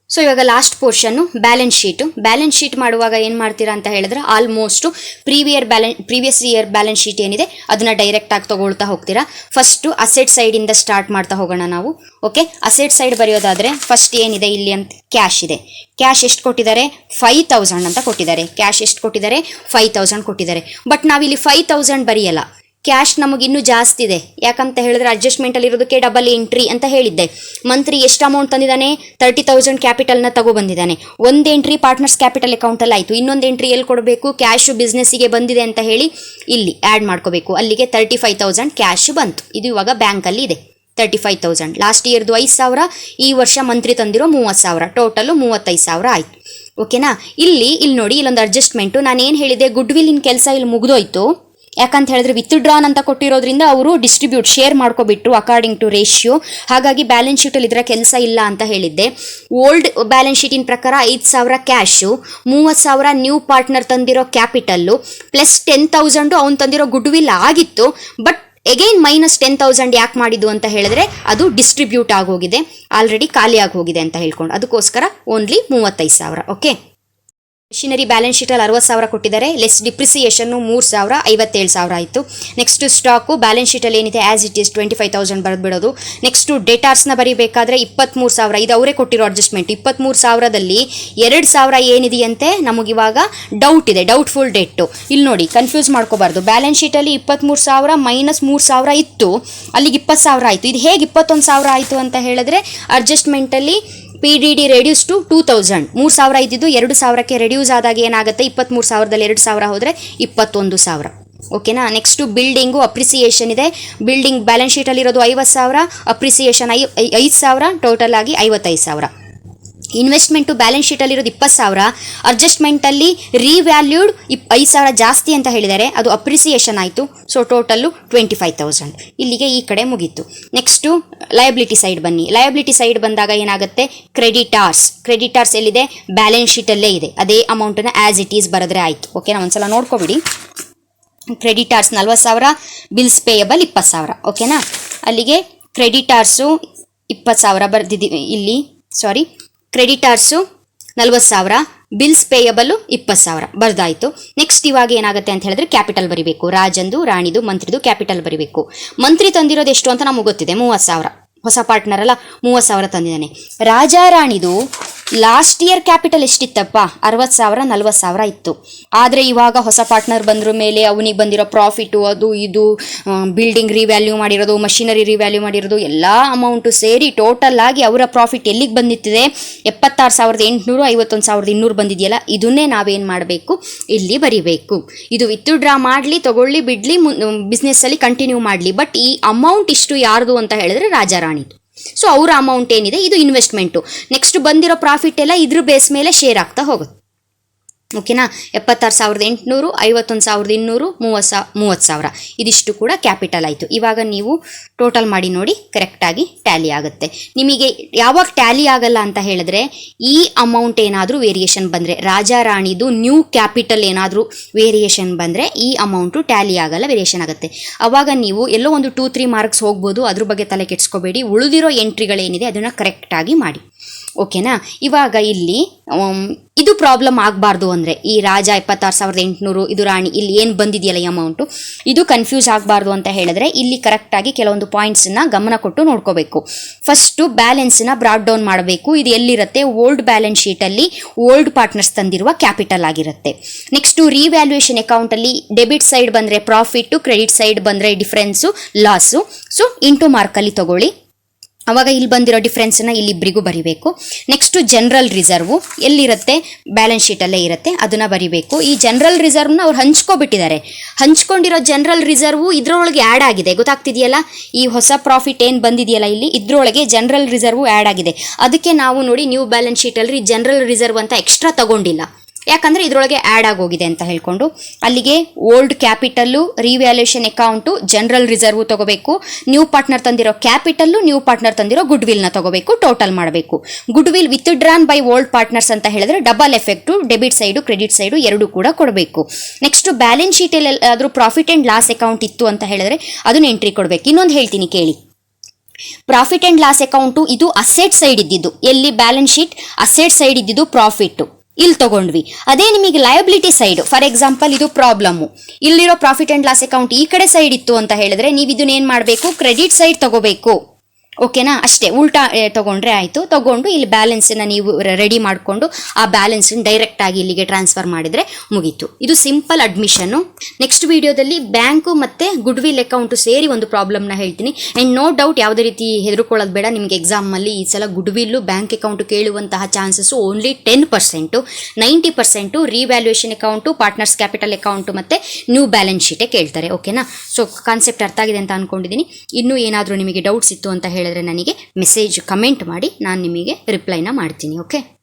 ಸೊ ಇವಾಗ ಲಾಸ್ಟ್ ಪೋರ್ಷನ್ನು ಬ್ಯಾಲೆನ್ಸ್ ಶೀಟ್ ಮಾಡುವಾಗ ಏನು ಮಾಡ್ತೀರಾ ಅಂತ ಹೇಳಿದ್ರೆ almost previous year balance sheet ಏನಿದೆ ಅದನ್ನು ಡೈರೆಕ್ಟಾಗಿ ತೊಗೊಳ್ತಾ ಹೋಗ್ತೀರಾ. ಫಸ್ಟು ಅಸೆಟ್ ಸೈಡಿಂದ ಸ್ಟಾರ್ಟ್ ಮಾಡ್ತಾ ಹೋಗೋಣ ನಾವು. ಓಕೆ, ಅಸೆಟ್ ಸೈಡ್ ಬರೆಯೋದಾದರೆ ಫಸ್ಟ್ ಏನಿದೆ ಇಲ್ಲಿ ಅಂತ ಕ್ಯಾಶ್ ಇದೆ. ಕ್ಯಾಶ್ ಎಷ್ಟು ಕೊಟ್ಟಿದ್ದಾರೆ, 5,000 ಅಂತ ಕೊಟ್ಟಿದ್ದಾರೆ. ಕ್ಯಾಶ್ ಎಷ್ಟು ಕೊಟ್ಟಿದ್ದಾರೆ, 5,000 ಕೊಟ್ಟಿದ್ದಾರೆ. ಬಟ್ ನಾವಿಲ್ಲಿ 5,000 ಬರೆಯಲ್ಲ, ಕ್ಯಾಶ್ ನಮಗಿನ್ನೂ ಜಾಸ್ತಿ ಇದೆ. ಯಾಕಂತ ಹೇಳಿದ್ರೆ ಅಡ್ಜಸ್ಟ್ಮೆಂಟಲ್ಲಿರೋದಕ್ಕೆ ಡಬಲ್ ಎಂಟ್ರಿ ಅಂತ ಹೇಳಿದ್ದೆ. ಮಂತ್ರಿ ಎಷ್ಟು ಅಮೌಂಟ್ ತಂದಿದ್ದಾನೆ, 30,000 ಕ್ಯಾಪಿಟಲ್ನ ತಗೊಬಂದಿದ್ದಾನೆ. ಒಂದು ಎಂಟ್ರಿ ಪಾರ್ಟ್ನರ್ಸ್ ಕ್ಯಾಪಿಟಲ್ ಅಕೌಂಟಲ್ಲಿ ಆಯಿತು, ಇನ್ನೊಂದು ಎಂಟ್ರಿ ಎಲ್ಲಿ ಕೊಡಬೇಕು, ಕ್ಯಾಶು ಬಿಸ್ನೆಸ್ಸಿಗೆ ಬಂದಿದೆ ಅಂತ ಹೇಳಿ ಇಲ್ಲಿ ಆ್ಯಡ್ ಮಾಡ್ಕೋಬೇಕು. ಅಲ್ಲಿಗೆ 35,000 ಕ್ಯಾಶು ಬಂತು. ಇದು ಇವಾಗ ಬ್ಯಾಂಕಲ್ಲಿ ಇದೆ 35,000. ಲಾಸ್ಟ್ ಇಯರ್ದು 5,000, ಈ ವರ್ಷ ಮಂತ್ರಿ ತಂದಿರೋ 30,000, ಟೋಟಲು 35,000 ಆಯಿತು. ಓಕೆನಾ, ಇಲ್ಲಿ ನೋಡಿ, ಇಲ್ಲೊಂದು ಅಡ್ಜಸ್ಟ್ಮೆಂಟು. ನಾನೇನು ಹೇಳಿದೆ, ಗುಡ್ ವಿಲ್ಲಿನ ಕೆಲಸ ಇಲ್ಲಿ ಮುಗಿದೋಯ್ತು. ಯಾಕಂತ ಹೇಳಿದ್ರೆ ವಿತ್ಡ್ರಾನ್ ಅಂತ ಕೊಟ್ಟಿರೋದ್ರಿಂದ ಅವರು ಶೇರ್ ಮಾಡ್ಕೊಬಿಟ್ರು ಅಕಾರ್ಡಿಂಗ್ ಟು ರೇಷಿಯೋ. ಹಾಗಾಗಿ ಬ್ಯಾಲೆನ್ಸ್ ಶೀಟಲ್ಲಿ ಇದರ ಕೆಲಸ ಇಲ್ಲ ಅಂತ ಹೇಳಿದ್ದೆ. ಓಲ್ಡ್ ಬ್ಯಾಲೆನ್ಸ್ ಶೀಟಿನ ಪ್ರಕಾರ 5,000 ಕ್ಯಾಶು, 30,000 ನ್ಯೂ ಪಾರ್ಟ್ನರ್ ತಂದಿರೋ ಕ್ಯಾಪಿಟಲ್ಲು, ಪ್ಲಸ್ 10,000 ಅವ್ನು ತಂದಿರೋ ಗುಡ್ ವಿಲ್ ಆಗಿತ್ತು. ಬಟ್ ಎಗೈನ್ -10,000 ಯಾಕೆ ಮಾಡಿದ್ದು ಅಂತ ಹೇಳಿದ್ರೆ ಅದು ಡಿಸ್ಟ್ರಿಬ್ಯೂಟ್ ಆಗೋಗಿದೆ, ಆಲ್ರೆಡಿ ಖಾಲಿ ಆಗೋಗಿದೆ ಅಂತ ಹೇಳ್ಕೊಂಡು, ಅದಕ್ಕೋಸ್ಕರ ಓನ್ಲಿ 35,000. ಓಕೆ, ಮಿಷಿನರಿ ಬ್ಯಾಲೆನ್ಸ್ ಶೀಟಲ್ಲಿ 60,000 ಕೊಟ್ಟಿದ್ದಾರೆ, ಲೆಸ್ ಡಿಪ್ರಿಸಿಯೇಷನ್ನು 3,000, 57,000 ಆಯಿತು. ನೆಕ್ಸ್ಟು ಸ್ಟಾಕು ಬ್ಯಾಲೆನ್ಸ್ ಶೀಟಲ್ಲಿ ಏನಿದೆ ಆ್ಯಸ್ ಇಟ್ ಈಸ್ 25,000 ಬರೆದ್ಬಿಡೋದು. ನೆಕ್ಸ್ಟು ಡೇಟಾರ್ಸ್ನ ಬರೀಬೇಕಾದ್ರೆ 23,000, ಇದು ಅವರೇ ಕೊಟ್ಟಿರೋ ಅಡ್ಜಸ್ಟ್ಮೆಂಟ್. 23,000ದಲ್ಲಿ 2,000 ಏನಿದೆಯಂತೆ ನಮಗಿವಾಗ ಡೌಟ್ ಇದೆ, ಡೌಟ್ಫುಲ್ ಡೇಟು. ಇಲ್ಲಿ ನೋಡಿ, ಕನ್ಫ್ಯೂಸ್ ಮಾಡ್ಕೋಬಾರ್ದು. ಬ್ಯಾಲೆನ್ಸ್ ಶೀಟಲ್ಲಿ 23,000 ಮೈನಸ್ 3,000 ಇತ್ತು, ಅಲ್ಲಿಗೆ 20,000 ಆಯಿತು. ಇದು ಹೇಗೆ 21,000 ಆಯಿತು ಅಂತ ಹೇಳಿದ್ರೆ ಅಡ್ಜಸ್ಟ್ಮೆಂಟಲ್ಲಿ PDD ರೆಡ್ಯೂಸ್ ಟು 2,000. 3,000 ಇದ್ದಿದ್ದು 2,000ಕ್ಕೆ ರೆಡ್ಯೂಸ್ ಆದಾಗ ಏನಾಗುತ್ತೆ, 23,000ದಲ್ಲಿ 2,000 ಹೋದರೆ 21,000. ಓಕೆನಾ, ನೆಕ್ಸ್ಟು ಬಿಲ್ಡಿಂಗು ಅಪ್ರಿಸಿಯೇಷನ್ ಇದೆ. ಬಿಲ್ಡಿಂಗ್ ಬ್ಯಾಲೆನ್ಸ್ ಶೀಟಲ್ಲಿರೋದು 50,000, ಅಪ್ರಿಸಿಯೇಷನ್ 5,000, ಟೋಟಲ್ ಆಗಿ 55,000. ಇನ್ವೆಸ್ಟ್ಮೆಂಟು ಬ್ಯಾಲೆನ್ಸ್ ಶೀಟಲ್ಲಿರೋದು 20,000, ಅಡ್ಜಸ್ಟ್ಮೆಂಟಲ್ಲಿ ರಿವ್ಯಾಲ್ಯೂಡ್ 5,000 ಜಾಸ್ತಿ ಅಂತ ಹೇಳಿದ್ದಾರೆ, ಅದು ಅಪ್ರಿಸಿಯೇಷನ್ ಆಯಿತು. So total 25,000. ಇಲ್ಲಿಗೆ ಈ ಕಡೆ ಮುಗೀತು. ನೆಕ್ಸ್ಟು ಲಯಬಿಲಿಟಿ ಸೈಡ್ ಬನ್ನಿ. ಲಯಬಿಲಿಟಿ ಸೈಡ್ ಬಂದಾಗ ಏನಾಗುತ್ತೆ, ಕ್ರೆಡಿಟಾರ್ಸ್ ಎಲ್ಲಿದೆ, ಬ್ಯಾಲೆನ್ಸ್ ಶೀಟಲ್ಲೇ ಇದೆ. ಅದೇ ಅಮೌಂಟನ್ನು ಆ್ಯಸ್ ಇಟ್ ಈಸ್ ಬರೆದ್ರೆ ಆಯಿತು. ಓಕೆನಾ, ಒಂದ್ಸಲ ನೋಡ್ಕೊಬಿಡಿ. Creditors 40,000, bills payable 20,000. ಓಕೆನಾ, ಅಲ್ಲಿಗೆ ಕ್ರೆಡಿಟಾರ್ಸು 20,000 ಬರೆದಿದ್ದೀವಿ ಇಲ್ಲಿ. ಕ್ರೆಡಿಟಾರ್ಸು 40,000, ಬಿಲ್ಸ್ ಪೇಯಬಲ್ಲು 20,000 ಬರ್ದಾಯಿತು. ನೆಕ್ಸ್ಟ್ ಇವಾಗ ಏನಾಗುತ್ತೆ ಅಂತ ಹೇಳಿದ್ರೆ ಕ್ಯಾಪಿಟಲ್ ಬರಿಬೇಕು. ರಾಜಂದು, ರಾಣಿದು, ಮಂತ್ರಿದು ಕ್ಯಾಪಿಟಲ್ ಬರಿಬೇಕು. ಮಂತ್ರಿ ತಂದಿರೋದು ಎಷ್ಟು ಅಂತ ನಮಗೆ ಗೊತ್ತಿದೆ, 30,000. ಹೊಸ ಪಾರ್ಟ್ನರ್ ಅಲ್ಲ, 30,000 ತಂದಿದ್ದಾನೆ. ರಾಜ ರಾಣಿದು ಲಾಸ್ಟ್ ಇಯರ್ ಕ್ಯಾಪಿಟಲ್ ಎಷ್ಟಿತ್ತಪ್ಪ, 60,000 40,000 ಇತ್ತು. ಆದರೆ ಇವಾಗ ಹೊಸ ಪಾರ್ಟ್ನರ್ ಬಂದ್ರ ಮೇಲೆ ಅವನಿಗೆ ಬಂದಿರೋ ಪ್ರಾಫಿಟು, ಅದು ಇದು ಬಿಲ್ಡಿಂಗ್ ರಿವ್ಯಾಲ್ಯೂ ಮಾಡಿರೋದು, ಮಷಿನರಿ ರಿವ್ಯಾಲ್ಯೂ ಮಾಡಿರೋದು, ಎಲ್ಲ ಅಮೌಂಟು ಸೇರಿ ಟೋಟಲ್ ಆಗಿ ಅವರ ಪ್ರಾಫಿಟ್ ಎಲ್ಲಿಗೆ ಬಂದಿತ್ತಿದೆ, 76,800, 51,200 ಬಂದಿದೆಯಲ್ಲ, ಇದನ್ನೇ ನಾವೇನು ಮಾಡಬೇಕು, ಇಲ್ಲಿ ಬರಿಬೇಕು. ಇದು ವಿತ್ಡ್ರಾ ಮಾಡಲಿ, ತಗೊಳ್ಳಿ, ಬಿಡಲಿ, ಬಿಸ್ನೆಸ್ಸಲ್ಲಿ ಕಂಟಿನ್ಯೂ ಮಾಡಲಿ. ಬಟ್ ಈ ಅಮೌಂಟ್ ಇಷ್ಟು ಯಾರ್ದು ಅಂತ ಹೇಳಿದ್ರೆ ರಾಜಾರಾಣಿದು. ಸೊ ಅವರ ಅಮೌಂಟ್ ಏನಿದೆ ಇದು ಇನ್ವೆಸ್ಟ್ಮೆಂಟು. ನೆಕ್ಸ್ಟ್ ಬಂದಿರೋ ಪ್ರಾಫಿಟ್ ಎಲ್ಲ ಇದ್ರ ಬೇಸ್ ಮೇಲೆ ಶೇರ್ ಆಗ್ತಾ ಹೋಗುತ್ತೆ. ಓಕೆನಾ, 76,800, 51,200, 30,000 ಇದಿಷ್ಟು ಕೂಡ ಕ್ಯಾಪಿಟಲ್ ಆಯಿತು. ಇವಾಗ ನೀವು ಟೋಟಲ್ ಮಾಡಿ ನೋಡಿ, ಕರೆಕ್ಟಾಗಿ ಟ್ಯಾಲಿ ಆಗುತ್ತೆ. ನಿಮಗೆ ಯಾವಾಗ ಟ್ಯಾಲಿ ಆಗಲ್ಲ ಅಂತ ಹೇಳಿದ್ರೆ, ಈ ಅಮೌಂಟ್ ಏನಾದರೂ ವೇರಿಯೇಷನ್ ಬಂದರೆ, ರಾಜ ರಾಣಿದು ನ್ಯೂ ಕ್ಯಾಪಿಟಲ್ ಏನಾದರೂ ವೇರಿಯೇಷನ್ ಬಂದರೆ ಈ ಅಮೌಂಟು ಟ್ಯಾಲಿ ಆಗಲ್ಲ, ವೇರಿಯೇಷನ್ ಆಗುತ್ತೆ. ಆವಾಗ ನೀವು ಎಲ್ಲೋ ಒಂದು 2-3 ಮಾರ್ಕ್ಸ್ ಹೋಗ್ಬೋದು, ಅದ್ರ ಬಗ್ಗೆ ತಲೆ ಕೆಡಿಸ್ಕೋಬೇಡಿ. ಉಳಿದಿರೋ ಎಂಟ್ರಿಗಳೇನಿದೆ ಅದನ್ನು ಕರೆಕ್ಟಾಗಿ ಮಾಡಿ. ಓಕೆನಾ, ಇವಾಗ ಇಲ್ಲಿ ಇದು ಪ್ರಾಬ್ಲಮ್ ಆಗಬಾರ್ದು ಅಂದರೆ, ಈ ರಾಜ 76,800, ಇದು ರಾಣಿ, ಇಲ್ಲಿ ಏನು ಬಂದಿದೆಯಲ್ಲ ಈ ಅಮೌಂಟು, ಇದು ಕನ್ಫ್ಯೂಸ್ ಆಗಬಾರ್ದು ಅಂತ ಹೇಳಿದ್ರೆ ಇಲ್ಲಿ ಕರೆಕ್ಟಾಗಿ ಕೆಲವೊಂದು ಪಾಯಿಂಟ್ಸನ್ನ ಗಮನ ಕೊಟ್ಟು ನೋಡ್ಕೋಬೇಕು. ಫಸ್ಟು ಬ್ಯಾಲೆನ್ಸನ್ನ ಬ್ರಾಡ್ ಡೌನ್ ಮಾಡಬೇಕು. ಇದು ಎಲ್ಲಿರುತ್ತೆ, ಓಲ್ಡ್ ಬ್ಯಾಲೆನ್ಸ್ ಶೀಟಲ್ಲಿ ಓಲ್ಡ್ ಪಾರ್ಟ್ನರ್ಸ್ ತಂದಿರುವ ಕ್ಯಾಪಿಟಲ್ ಆಗಿರುತ್ತೆ. ನೆಕ್ಸ್ಟು ರಿವ್ಯಾಲ್ಯೂಯೇಷನ್ ಅಕೌಂಟಲ್ಲಿ ಡೆಬಿಟ್ ಸೈಡ್ ಬಂದರೆ ಪ್ರಾಫಿಟ್ಟು, ಕ್ರೆಡಿಟ್ ಸೈಡ್ ಬಂದರೆ ಡಿಫ್ರೆನ್ಸು, ಲಾಸು. ಸೊ ಇಂಟು ಮಾರ್ಕಲ್ಲಿ ತಗೊಳ್ಳಿ. ಅವಾಗ ಇಲ್ಲಿ ಬಂದಿರೋ ಡಿಫ್ರೆನ್ಸನ್ನ ಇಲ್ಲಿ ಇಬ್ಬರಿಗೂ ಬರಿಬೇಕು. ನೆಕ್ಸ್ಟು ಜನರಲ್ ರಿಸರ್ವು ಎಲ್ಲಿರುತ್ತೆ, ಬ್ಯಾಲೆನ್ಸ್ ಶೀಟಲ್ಲೇ ಇರುತ್ತೆ, ಅದನ್ನು ಬರಿಬೇಕು. ಈ ಜನರಲ್ ರಿಸರ್ವ್ನ ಅವ್ರು ಹಂಚ್ಕೊಬಿಟ್ಟಿದ್ದಾರೆ. ಹಂಚ್ಕೊಂಡಿರೋ ಜನರಲ್ ರಿಸರ್ವು ಇದರೊಳಗೆ ಆ್ಯಡ್ ಆಗಿದೆ, ಗೊತ್ತಾಗ್ತಿದೆಯಲ್ಲ. ಈ ಹೊಸ ಪ್ರಾಫಿಟ್ ಏನು ಬಂದಿದೆಯಲ್ಲ ಇಲ್ಲಿ, ಇದರೊಳಗೆ ಜನರಲ್ ರಿಸರ್ವು ಆ್ಯಡ್ ಆಗಿದೆ. ಅದಕ್ಕೆ ನಾವು ನೋಡಿ ನ್ಯೂ ಬ್ಯಾಲೆನ್ಸ್ ಶೀಟಲ್ಲಿ ಜನರಲ್ ರಿಸರ್ವ್ ಅಂತ ಎಕ್ಸ್ಟ್ರಾ ತಗೊಂಡಿಲ್ಲ, ಯಾಕಂದರೆ ಇದರೊಳಗೆ ಆ್ಯಡ್ ಆಗೋಗಿದೆ ಅಂತ ಹೇಳ್ಕೊಂಡು. ಅಲ್ಲಿಗೆ old capital, revaluation account, general reserve ತಗೋಬೇಕು. ನ್ಯೂ ಪಾರ್ಟ್ನರ್ ತಂದಿರೋ ಕ್ಯಾಪಿಟಲ್ಲು, ನ್ಯೂ ಪಾರ್ಟ್ನರ್ ತಂದಿರೋ ಗುಡ್ ವಿಲ್ನ ತಗೋಬೇಕು, ಟೋಟಲ್ ಮಾಡಬೇಕು. Goodwill withdrawn by old partners ಅಂತ ಹೇಳಿದ್ರೆ double effect, debit side credit side ಎರಡೂ ಕೂಡ ಕೊಡಬೇಕು. ನೆಕ್ಸ್ಟ್ ಬ್ಯಾಲೆನ್ಸ್ ಶೀಟಲ್ಲಿ ಆದರೂ ಪ್ರಾಫಿಟ್ ಆ್ಯಂಡ್ ಲಾಸ್ ಅಕೌಂಟ್ ಇತ್ತು ಅಂತ ಹೇಳಿದ್ರೆ ಅದನ್ನು ಎಂಟ್ರಿ ಕೊಡಬೇಕು. ಇನ್ನೊಂದು ಹೇಳ್ತೀನಿ ಕೇಳಿ, ಪ್ರಾಫಿಟ್ ಆ್ಯಂಡ್ ಲಾಸ್ ಅಕೌಂಟು ಇದು ಅಸೆಟ್ ಸೈಡ್ ಇದ್ದಿದ್ದು, ಎಲ್ಲಿ ಬ್ಯಾಲೆನ್ಸ್ ಶೀಟ್ ಅಸೆಟ್ ಸೈಡ್ ಇದ್ದಿದ್ದು ಪ್ರಾಫಿಟ್ಟು ಇಲ್ಲಿ ತಗೊಂಡ್ವಿ. ಅದೇ ನಿಮಗೆ ಲಯಬಿಲಿಟಿ ಸೈಡ್, ಫಾರ್ ಎಕ್ಸಾಂಪಲ್ ಇದು ಪ್ರಾಬ್ಲಮ್ಮು, ಇಲ್ಲಿರೋ ಪ್ರಾಫಿಟ್ ಆ್ಯಂಡ್ ಲಾಸ್ ಅಕೌಂಟ್ ಈ ಕಡೆ ಸೈಡ್ ಇತ್ತು ಅಂತ ಹೇಳಿದ್ರೆ ನೀವು ಇದನ್ನ ಏನು ಮಾಡಬೇಕು, ಕ್ರೆಡಿಟ್ ಸೈಡ್ ತಗೋಬೇಕು. ಓಕೆನಾ, ಅಷ್ಟೇ, ಉಲ್ಟಾ ತೊಗೊಂಡ್ರೆ ಆಯಿತು. ತೊಗೊಂಡು ಇಲ್ಲಿ ಬ್ಯಾಲೆನ್ಸನ್ನು ನೀವು ರೆಡಿ ಮಾಡಿಕೊಂಡು ಆ ಬ್ಯಾಲೆನ್ಸನ್ನು ಡೈರೆಕ್ಟಾಗಿ ಇಲ್ಲಿಗೆ ಟ್ರಾನ್ಸ್ಫರ್ ಮಾಡಿದರೆ ಮುಗೀತು. ಇದು ಸಿಂಪಲ್ ಅಡ್ಮಿಷನ್ನು. ನೆಕ್ಸ್ಟ್ ವಿಡಿಯೋದಲ್ಲಿ ಬ್ಯಾಂಕು ಮತ್ತು ಗುಡ್ ವಿಲ್ ಅಕೌಂಟು ಸೇರಿ ಒಂದು ಪ್ರಾಬ್ಲಮ್ನ ಹೇಳ್ತೀನಿ. ಆ್ಯಂಡ್ ನೋ ಡೌಟ್ ಯಾವುದೇ ರೀತಿ ಹೆದರ್ಕೊಳ್ಳೋದು ಬೇಡ. ನಿಮಗೆ ಎಕ್ಸಾಮಲ್ಲಿ ಈ ಸಲ ಗುಡ್ ವಿಲ್ಲು ಬ್ಯಾಂಕ್ ಅಕೌಂಟು ಕೇಳುವಂತಹ chances only 10%, 90% revaluation account, partners capital account ಮತ್ತು ನ್ಯೂ ಬ್ಯಾಲೆನ್ಸ್ ಶೀಟೇ ಕೇಳ್ತಾರೆ. ಓಕೆನಾ, ಸೊ ಕಾನ್ಸೆಪ್ಟ್ ಅರ್ಥ ಆಗಿದೆ ಅಂತ ಅಂದ್ಕೊಂಡಿದ್ದೀನಿ. ಇನ್ನೂ ಏನಾದರೂ ನಿಮಗೆ ಡೌಟ್ಸ್ ಇತ್ತು ಅಂತ ಹೇಳಿದ್ರೆ ನನಗೆ ಮೆಸೇಜ್ ಕಮೆಂಟ್ ಮಾಡಿ, ನಾನು ನಿಮಗೆ ರಿಪ್ಲೈನ ಮಾಡ್ತೀನಿ. ಓಕೆ.